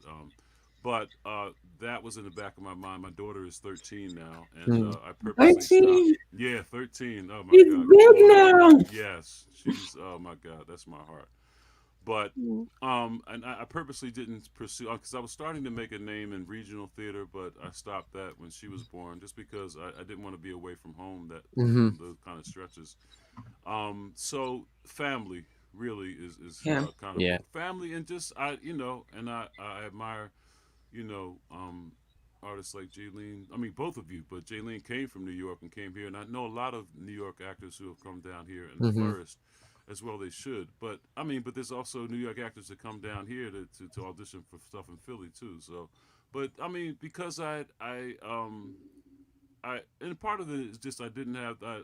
that was in the back of my mind. My daughter is 13 now, and mhm, I purposely stopped. 13. Yeah, 13. Oh my He's God, big growing up. now. Yes, she's. Oh my God, that's my heart. But and I purposely didn't pursue because I was starting to make a name in regional theater, but I stopped that when she was born, just because I didn't want to be away from home that mhm, on those kind of stretches. So family really is Yeah. kind of yeah, family, and just I you know, and I admire you know, artists like Jaylene. I mean, both of you, but Jaylene came from New York and came here, and I know a lot of New York actors who have come down here and mhm, flourished, as well they should. But I mean, but there's also New York actors that come down here to audition for stuff in Philly too. So, but I mean, because I and part of it is just I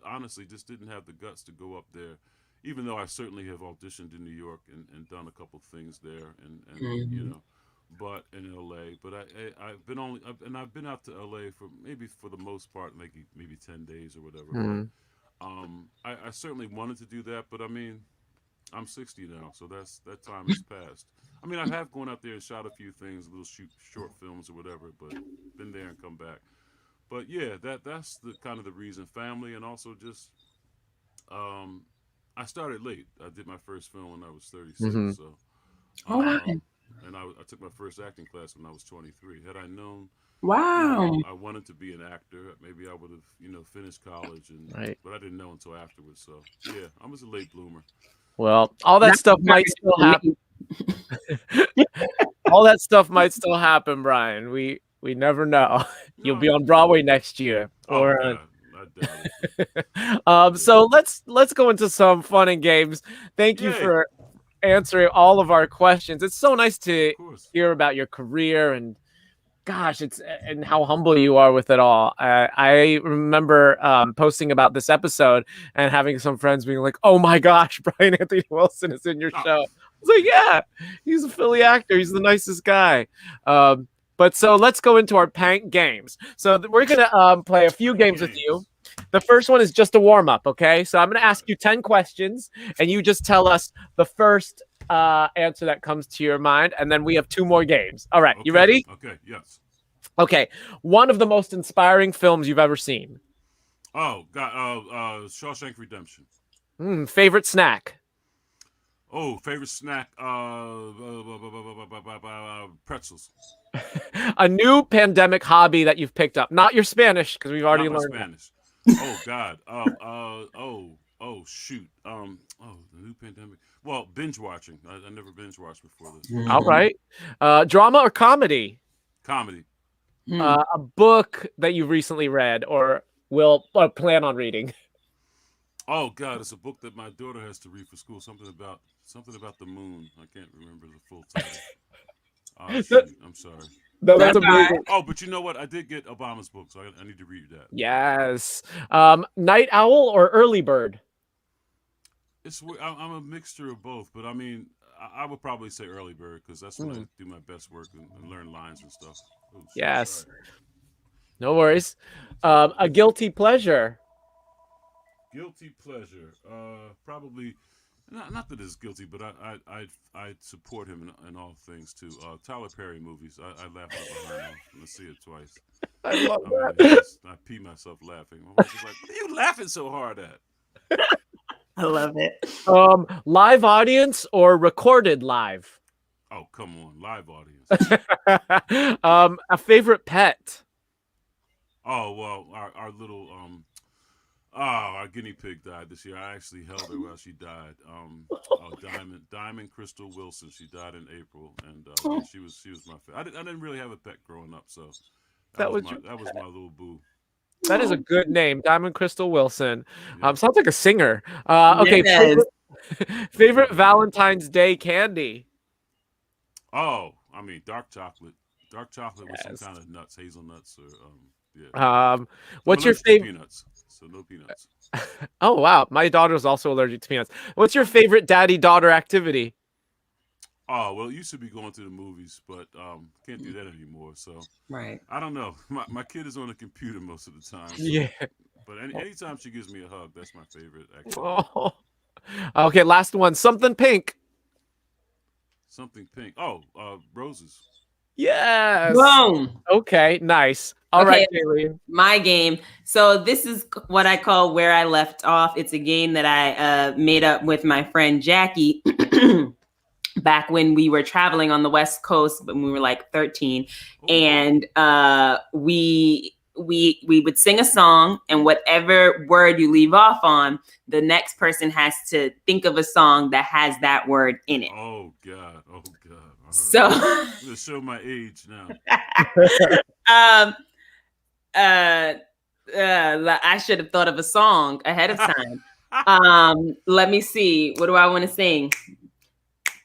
honestly just didn't have the guts to go up there, even though I certainly have auditioned in New York and done a couple things there and you Mhm. know, but in LA. But I've been and I've been out to LA for maybe for the most part maybe 10 days or whatever. But mhm, I certainly wanted to do that, but I mean I'm 60 now, so that time has passed. I mean I have gone out there and shot a few things, little short films or whatever, but been there and come back. But yeah, that's the kind of the reason. Family, and also just um, I started late. I did my first film when I was 36. Mhm. So, Oh, wow. and I took my first acting class when I was 23. Had I known, Wow. I wanted to be an actor, maybe I would have, finished college, Right. but I didn't know until afterwards. So, yeah, I was a late bloomer. Well, all that That's stuff might perfect still for me. happen. All that stuff might still happen, Brian. We never know. You'll No, be on Broadway next year, oh or God, I doubt it. so let's go into some fun and games. Thank you Yay. for answering all of our questions. It's so nice to Of course. hear about your career and gosh, and how humble you are with it all. I remember posting about this episode and having some friends being like, "Oh my gosh, Brian Anthony Wilson is in your Oh. show." I was like, "Yeah, he's a Philly actor. He's the nicest guy." But so let's go into our Pank games. So we're gonna play a few games with you. The first one is just a warm up. Okay, so I'm gonna ask you 10 questions, and you just tell us the first answer that comes to your mind, and then we have 2 more games. All right, you ready? Okay, yes. Okay, one of the most inspiring films you've ever seen. Oh God, Shawshank Redemption. Favorite snack. Oh, favorite snack, pretzels. A new pandemic hobby that you've picked up. Not your Spanish, because we've already Not my learned that. Spanish. Oh God. Oh shoot. The new pandemic. Well, binge watching. I never binge watched before this. All right. Drama or comedy? Comedy. A book that you've recently read or will plan on reading. Oh God, it's a book that my daughter has to read for school. Something about the moon. I can't remember the full title. Oh shoot. I'm sorry. No, that's That's all right. amazing. Oh, but you know what? I did get Obama's book, so I need to read that. Yes. Night owl or early bird? I'm a mixture of both, but I mean, I would probably say early bird because that's when I do my best work and learn lines and stuff. Oh, shit, Yes. sorry. No worries. A guilty pleasure. Guilty pleasure. Probably not that it's guilty, but I support him in all things too. Tyler Perry movies. I laugh out loud when I see it twice. I love I pee myself laughing. My wife is like, "What are you laughing so hard at?" I love it. Live audience or recorded live? Oh, come on, live audience. A favorite pet? Oh well, our little our guinea pig died this year. I actually held her while she died. Diamond Crystal Wilson. She died in April, and yeah, she was my favorite. I didn't really have a pet growing up, so that was my little boo. That is a good name, Diamond Crystal Wilson. Yeah. Sounds like a singer. Okay, Yes. favorite Valentine's Day candy? Oh, I mean dark chocolate. Dark chocolate Yes. with some kind of nuts, hazelnuts, or yeah. What's your allergic to favorite? peanuts? So no peanuts. Oh wow, my daughter's also allergic to peanuts. What's your favorite daddy-daughter activity? Oh well, it used to be going to the movies, but can't do that anymore. So Right. I don't know. My kid is on the computer most of the time. So, Yeah. But anytime she gives me a hug, that's my favorite activity. Oh. Okay, last one. Something pink. Something pink. Oh, roses. Yes. Boom. Okay, nice. All right, Okay. Jaylene. My game. So this is what I call Where I Left Off. It's a game that I made up with my friend Jackie back when we were traveling on the West Coast, when we were like 13. Oh, And we would sing a song, and whatever word you leave off on, the next person has to think of a song that has that word in it. Oh God. Oh God. All right. So I'm gonna show my age now. I should have thought of a song ahead of time. Let me see. What do I want to sing?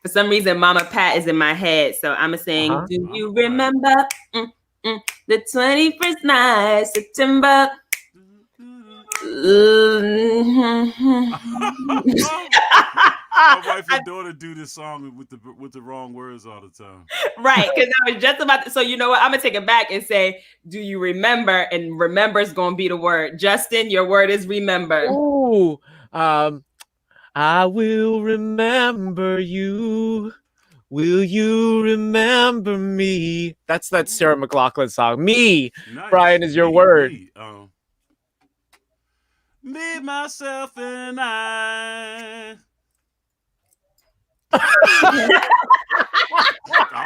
For some reason, Mama Pat is in my head, so I'm gonna sing. Uh-huh. Do Mama you Pat. remember the 21st night, September? My wife and daughter do this song with the wrong words all the time. Right, because I was just about to. So you know what? I'm gonna take it back and say, "Do you remember?" And remember is gonna be the word. Justin, your word is remember. Ooh. I will remember you. Will you remember me? That's that Sarah McLachlan song. Me. Nice. Brian, is your Me, word. me. Me, myself, and I. I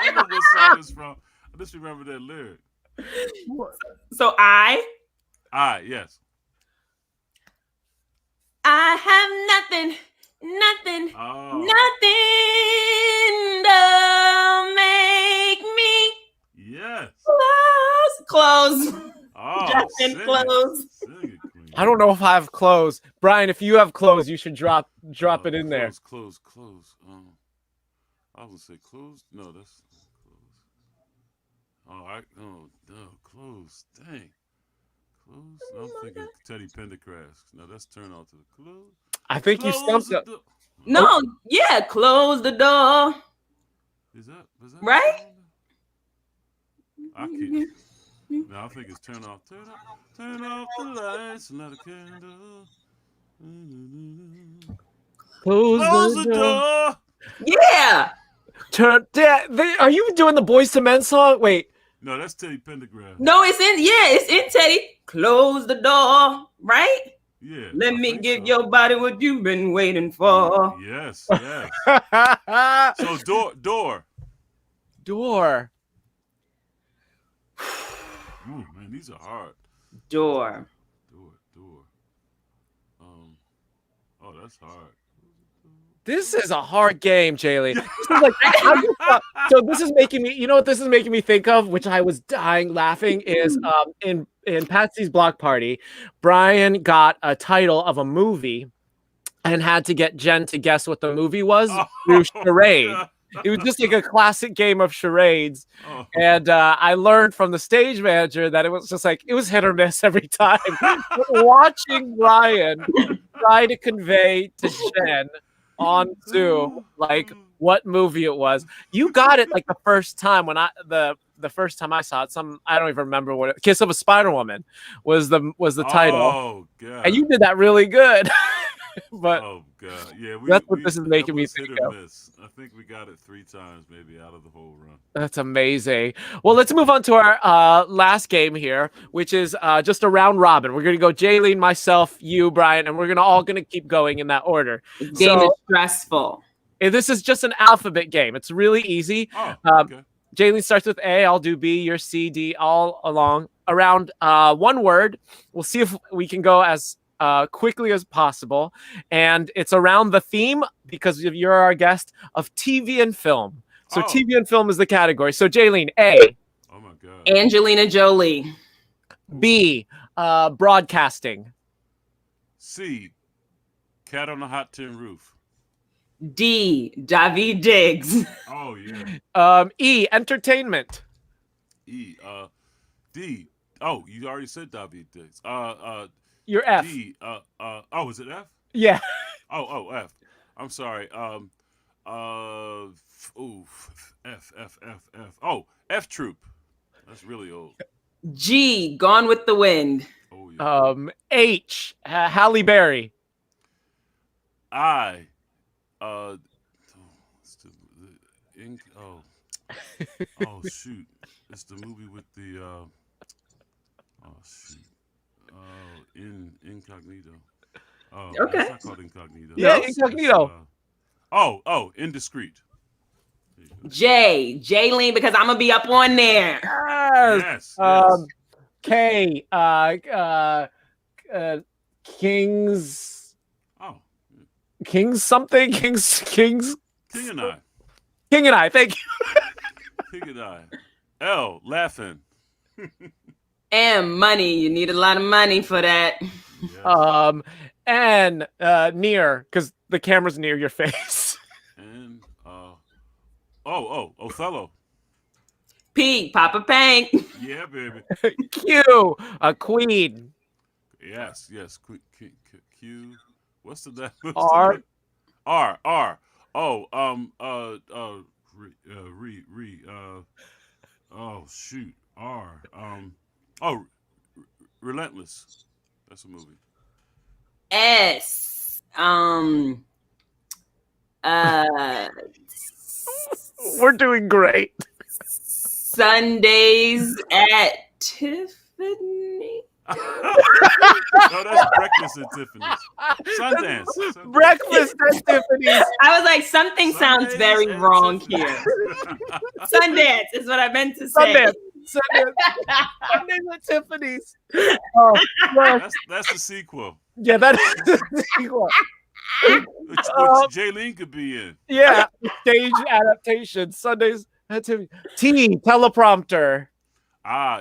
don't know what song it's from. I just remember that lyric. So Yes. I have nothing Oh. to make me Yes. close. Oh, Justin, sing close. It. Sing it, Queen. I don't know if I have clothes. Brian, if you have clothes, you should drop it in there. Close. I was gonna say close. No, that's close. Close. Dang. Close. I'm thinking Teddy Pendergrass. No, that's turn off to the close. I think you stumped it. No, yeah, close the door. Was that right? I can't. No, I think it's turn off the lights, another candle. Close the door. Yeah. Are you doing the Boys to Men song? Wait. No, that's Teddy Pendergrass. No, it's in Teddy. Close the door, right? Yeah. Let me give your body what you've been waiting for. Yes. So door. Ooh, man, these are hard. Door. Oh, that's hard. This is a hard game, Jaylene. So this is making me, you know what this is making me think of, which I was dying laughing, is in Patsy's Block Party, Brian got a title of a movie and had to get Jen to guess what the movie was through charade. It was just like a classic game of charades. And I learned from the stage manager that it was just like, it was hit or miss every time. Watching Brian try to convey to Jen on Zoom like what movie it was. You got it like the first time when the first time I saw it. I don't even remember what it, Kiss of a Spider Woman was the title. Oh god. And you did that really good. But oh god, yeah, that's what this is making me think of. I think we got it 3 times maybe out of the whole run. That's amazing. Well, let's move on to our last game here, which is just a round robin. We're gonna go Jaylene, all you, Brian, and we're all gonna keep going in that order. Game is stressful. This is just an alphabet game. It's really easy. Okay. Jaylene starts with A. I'll do B. You're C, D, all along around one word. We'll see if we can go as quickly as possible, and it's around the theme because you're our guest of TV and film. So TV and film is the category. So Jaylene, A. Oh my god. Angelina Jolie. B. Broadcasting. C. Cat on a Hot Tin Roof. D. Daveed Diggs. Oh yeah. E. Entertainment. E. D. Oh, you already said Daveed Diggs. You're F. D. Is it F? Yeah. F. I'm sorry. F. Oh, F Troop. That's really old. G. Gone with the Wind. Oh yeah. H. Halle Berry. I. Shoot. It's the movie with the Incognito. Okay. It's not called Incognito. Yeah, Incognito. Indiscreet. J. Jaylene, because I'm gonna be up on there. Yes. K. Kings. Oh. Kings something. Kings. King and I. King and I. Thank you. King and I. L. Laughing. M. Money. You need a lot of money for that. Yes. N. Near, because the camera's near your face. And Othello. P. Poppa Pank. Yeah, baby. Q. Queen. Yes. Q. What's the name? R. R. Oh, shoot. R. Relentless. That's a movie. S. We're doing great. Sundays at Tiffany. No, that's breakfast at Tiffany's. Sundance. Breakfast at Tiffany's. I was like, something sounds Sundays very at wrong Tiffany's. here. Sundance is what I meant to say. Sundance. Sundays at Tiffany's. Oh, well, That's the sequel, yeah, that is the sequel. which Jaylene could be in. Yeah, stage adaptation. Sundays at Tiffany's. T, teleprompter.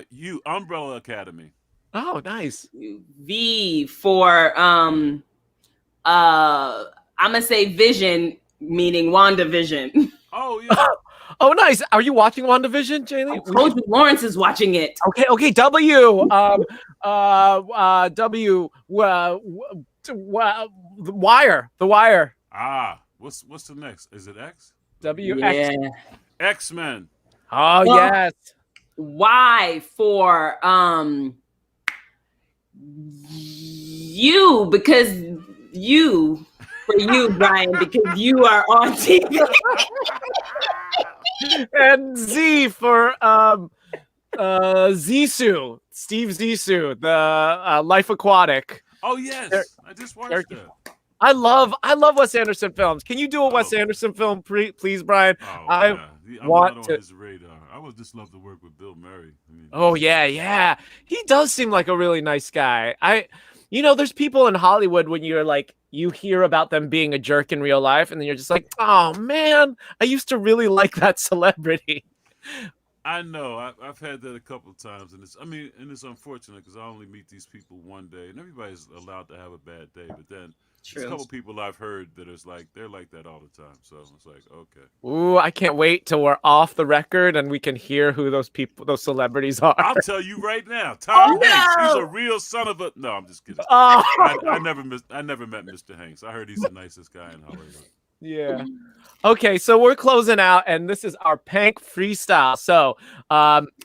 You Umbrella Academy. Oh, nice. V for I'm gonna say vision, meaning WandaVision. Oh yeah. Oh, nice. Are you watching WandaVision, Jaylene? I told you Lawrence is watching it. Okay. W. The Wire. The Wire. What's the next? Is it X? W. Yeah. X. X-Men. Oh, Well, yes. Y for you, because you for you, Brian, because you are on TV. And Z for Zissou. Steve Zissou, the Life Aquatic. Oh yes, I just watched that. I love Wes Anderson films. Can you do a Wes Anderson film, please, Brian? Oh, I I'm want not to. on his radar. I would just love to work with Bill Murray. I mean, Oh yeah. He does seem like a really nice guy. There's people in Hollywood when you're like, you hear about them being a jerk in real life, and then you're just like, oh man, I used to really like that celebrity. I know. I've had that a couple of times, and it's unfortunate because I only meet these people one day, and everybody's allowed to have a bad day. But then there's a couple of people I've heard that is like they're like that all the time. So it's like, okay. Ooh, I can't wait till we're off the record and we can hear who those celebrities are. I'll tell you right now, Tom Hanks. no! He's a real son of a. No, I'm just kidding. Oh. I never met Mr. Hanks. I heard he's the nicest guy in Hollywood. Yeah. Okay, so we're closing out, and this is our Pank freestyle. So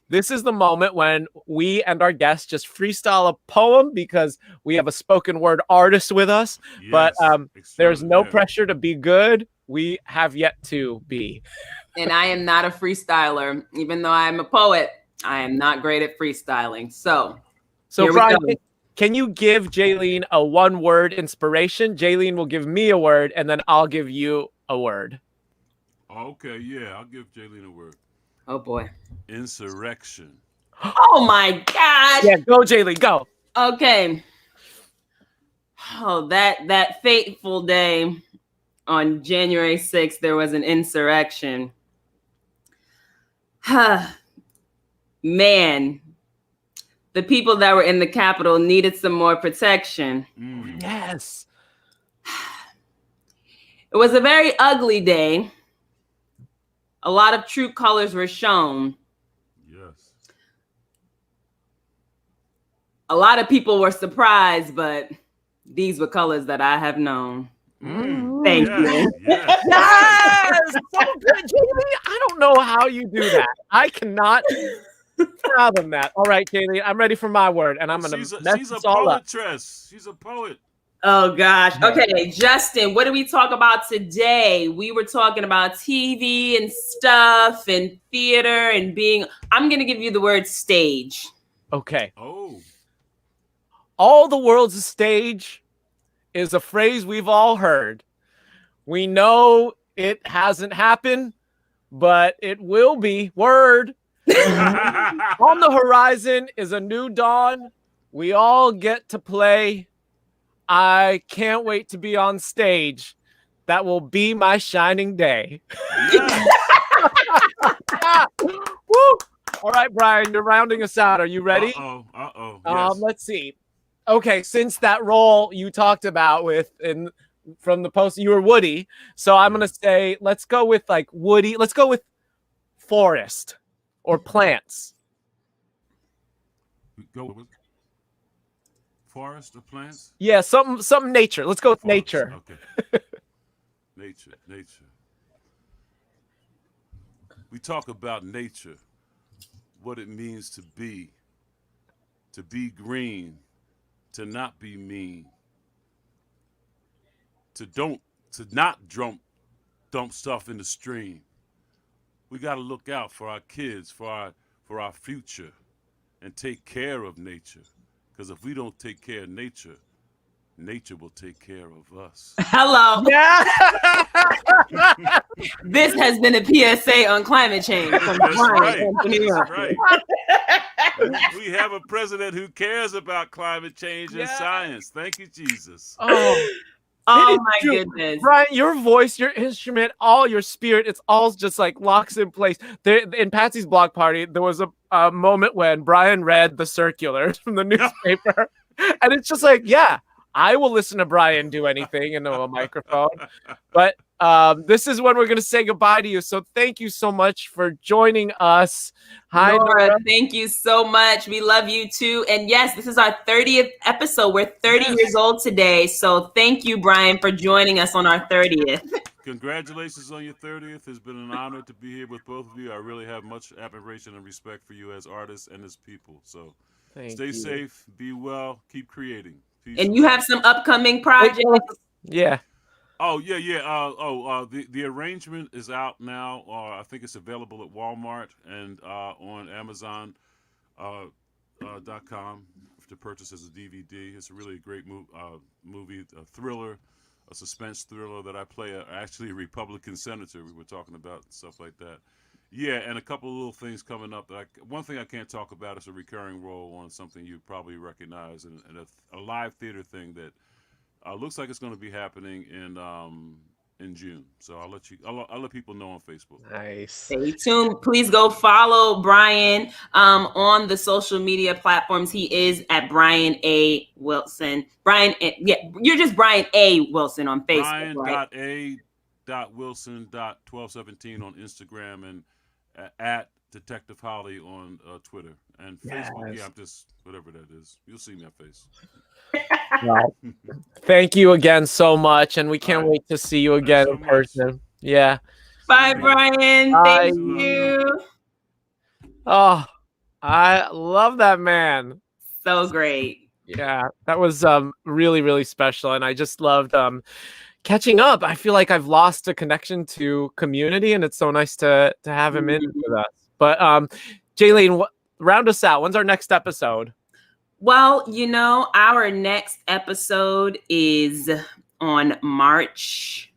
this is the moment when we and our guests just freestyle a poem because we have a spoken word artist with us. Yes, But there's no extraordinary. pressure to be good. We have yet to be. And I am not a freestyler, even though I'm a poet. I am not great at freestyling. So So here we Brian, go. can you give Jaylene a one-word inspiration? Jaylene will give me a word, and then I'll give you a word. Okay, yeah, I'll give Jaylene a word. Oh boy. Insurrection. Oh my gosh. Yeah, go Jaylene, go. Okay. Oh, that fateful day on January 6th, there was an insurrection. Man, the people that were in the Capitol needed some more protection. Yes. It was a very ugly day. A lot of true colors were shown. Yes. A lot of people were surprised, but these were colors that I have known. Thank you. Yes. Yes! So good, Jaylene. I don't know how you do that. I cannot fathom that. All right, Jaylene, I'm ready for my word, and I'm going to mess She's a this all up. poetress. She's a poet. Oh gosh. Okay, Justin, what did we talk about today? We were talking about TV and stuff and theater and being. I'm going to give you the word stage. Okay. Oh. All the world's a stage is a phrase we've all heard. We know it hasn't happened, but it will be. Word. On the horizon is a new dawn. We all get to play. I can't wait to be on stage. That will be my shining day. Yes. Woo! All right, Brian, you're rounding us out. Are you ready? Uh-oh. Yes. Let's see. Okay, since that role you talked about from the post, you were Woody. So I'm gonna say, let's go with like Woody. Let's go with forest or plants. Go with forest or plants? Yeah, something nature. Let's go with Forest. nature. Okay. Nature. We talk about nature, what it means to be green, to not be mean, to not dump stuff in the stream. We got to look out for our kids, for our future, and take care of nature. Because if we don't take care of nature, nature will take care of us. Hello. Yeah. This has been a PSA on climate change. From That's Brian right. Anthony That's Murphy. right. We have a president who cares about climate change and Yeah. science. Thank you, Jesus. Oh, Oh It is my true. goodness. Brian, your voice, your instrument, all your spirit, it's all just like locks in place. There, in Patsy's block party, there was a moment when Brian read the circulars from the newspaper. And it's just like, yeah, I will listen to Brian do anything into a microphone. But this is when we're going to say goodbye to you. So thank you so much for joining us. Hi, Nora, Nora. thank you so much. We love you too. And yes, this is our 30th episode. We're 30 years old today. So thank you, Brian, for joining us on our 30th. Congratulations on your 30th. It's been an honor to be here with both of you. I really have much admiration and respect for you as artists and as people. So stay safe, be well, keep creating. Peace And you have some upcoming projects. Yeah. Oh yeah. The arrangement is out now. I think it's available at Walmart and on Amazon .com to purchase as a DVD. It's a really great movie, a thriller, a suspense thriller that I play actually a Republican senator. We were talking about stuff like that. Yeah, and a couple of little things coming up. One thing I can't talk about is a recurring role on something you probably recognize, and a live theater thing that looks like it's going to be happening in June. So I'll let people know on Facebook. Nice. Stay tuned. Please go follow Brian on the social media platforms. He is at Brian A. Wilson. You're just Brian A. Wilson on Facebook, right? Brian.A.Wilson.1217 on Instagram and at Detective Holly on Twitter and Facebook. Yeah, I'm just whatever that is. You'll see my face. Well, thank you again so much, and we can't wait to see you again in person. Yeah. Bye, Brian. Bye. Thank you. Oh, I love that man. So great. Yeah, that was really, really special, and I just loved catching up. I feel like I've lost a connection to community, and it's so nice to have him in with us. But Jaylene, round us out. When's our next episode? Well, our next episode is on March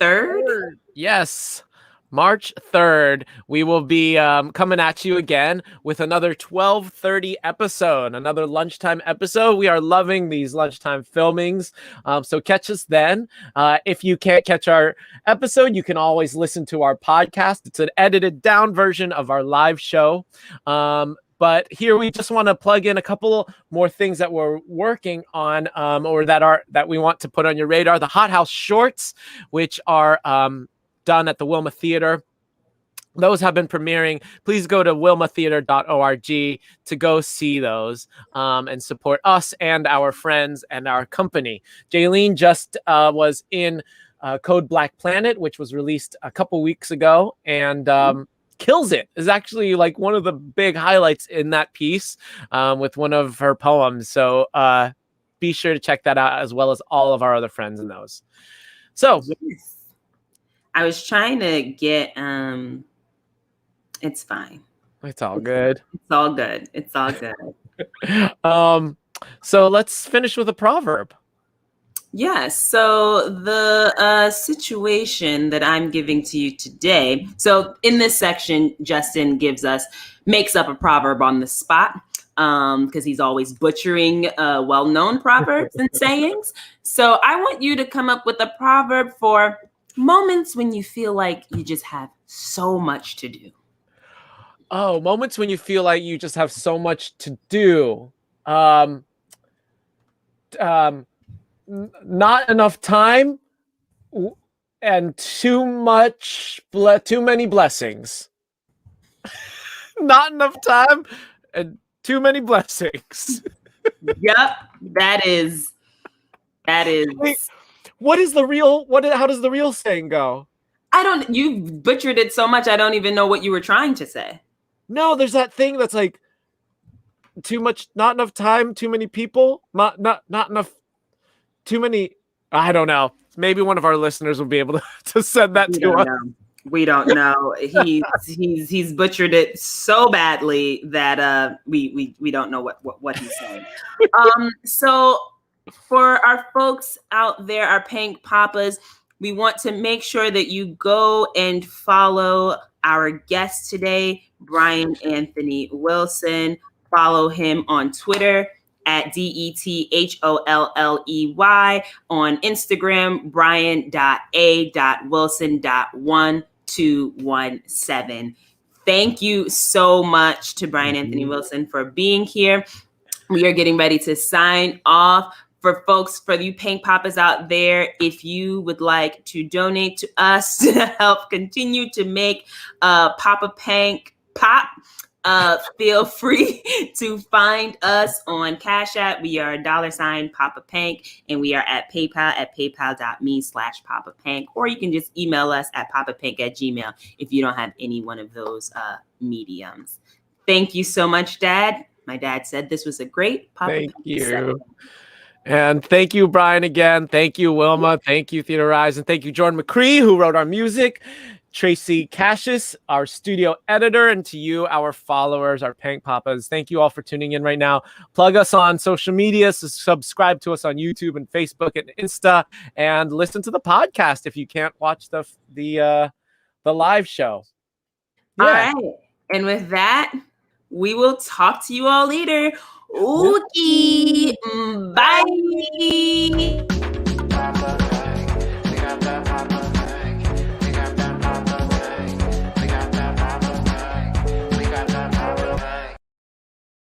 3rd. Yes, March 3rd. We will be coming at you again with another 12:30 episode, another lunchtime episode. We are loving these lunchtime filmings. So catch us then. If you can't catch our episode, you can always listen to our podcast. It's an edited down version of our live show. But here we just want to plug in a couple more things that we're working on or that we want to put on your radar. The Hot House shorts, which are done at the Wilma Theater. Those have been premiering. Please go to wilmatheater.org to go see those and support us and our friends and our company. Jaylene just was in Code Black Planet, which was released a couple weeks ago, and kills it. Is actually like one of the big highlights in that piece with one of her poems. So be sure to check that out, as well as all of our other friends in those. So yes. I was trying to get it's fine. It's all good. It's all good. It's all good. So let's finish with a proverb. Yes. So the situation that I'm giving to you today. So in this section, Justin makes up a proverb on the spot because he's always butchering well-known proverbs and sayings. So I want you to come up with a proverb for moments when you feel like you just have so much to do. Oh, moments when you feel like you just have so much to do. Not enough time and too many blessings. Not enough time and too many blessings. Yep, that is. Wait, how does the real saying go? You butchered it so much I don't even know what you were trying to say. No, there's that thing that's like too much, not enough time, too many people, not enough, too many. I don't know. Maybe one of our listeners will be able to send that to us. We don't know. He's butchered it so badly that we don't know what he's saying. So for our folks out there, our Pank Poppas, we want to make sure that you go and follow our guest today, Brian Anthony Wilson. Follow him on Twitter at DETHOLLEY, on Instagram, brian.a.wilson.1217. Thank you so much to Brian Anthony Wilson for being here. We are getting ready to sign off. For folks, for you Pank Poppas out there, if you would like to donate to us to help continue to make Poppa Pank pop, feel free to find us on Cash App. We are $ Poppa Pank, and we are at PayPal at paypal.me/Poppa Pank, or you can just email us at poppapank@gmail.com if you don't have any one of those mediums. Thank you so much, Dad. My dad said this was a great Poppa Thank Pank you. segment. And thank you, Brian, again. Thank you, Wilma. Thank you, Theater Rise. And thank you, Jordan McCree, who wrote our music. Tracy Cassius, our studio editor. And to you, our followers, our Pank Poppas. Thank you all for tuning in right now. Plug us on social media. So subscribe to us on YouTube and Facebook and Insta. And listen to the podcast if you can't watch the live show. All right. And with that, we will talk to you all later. Ookie.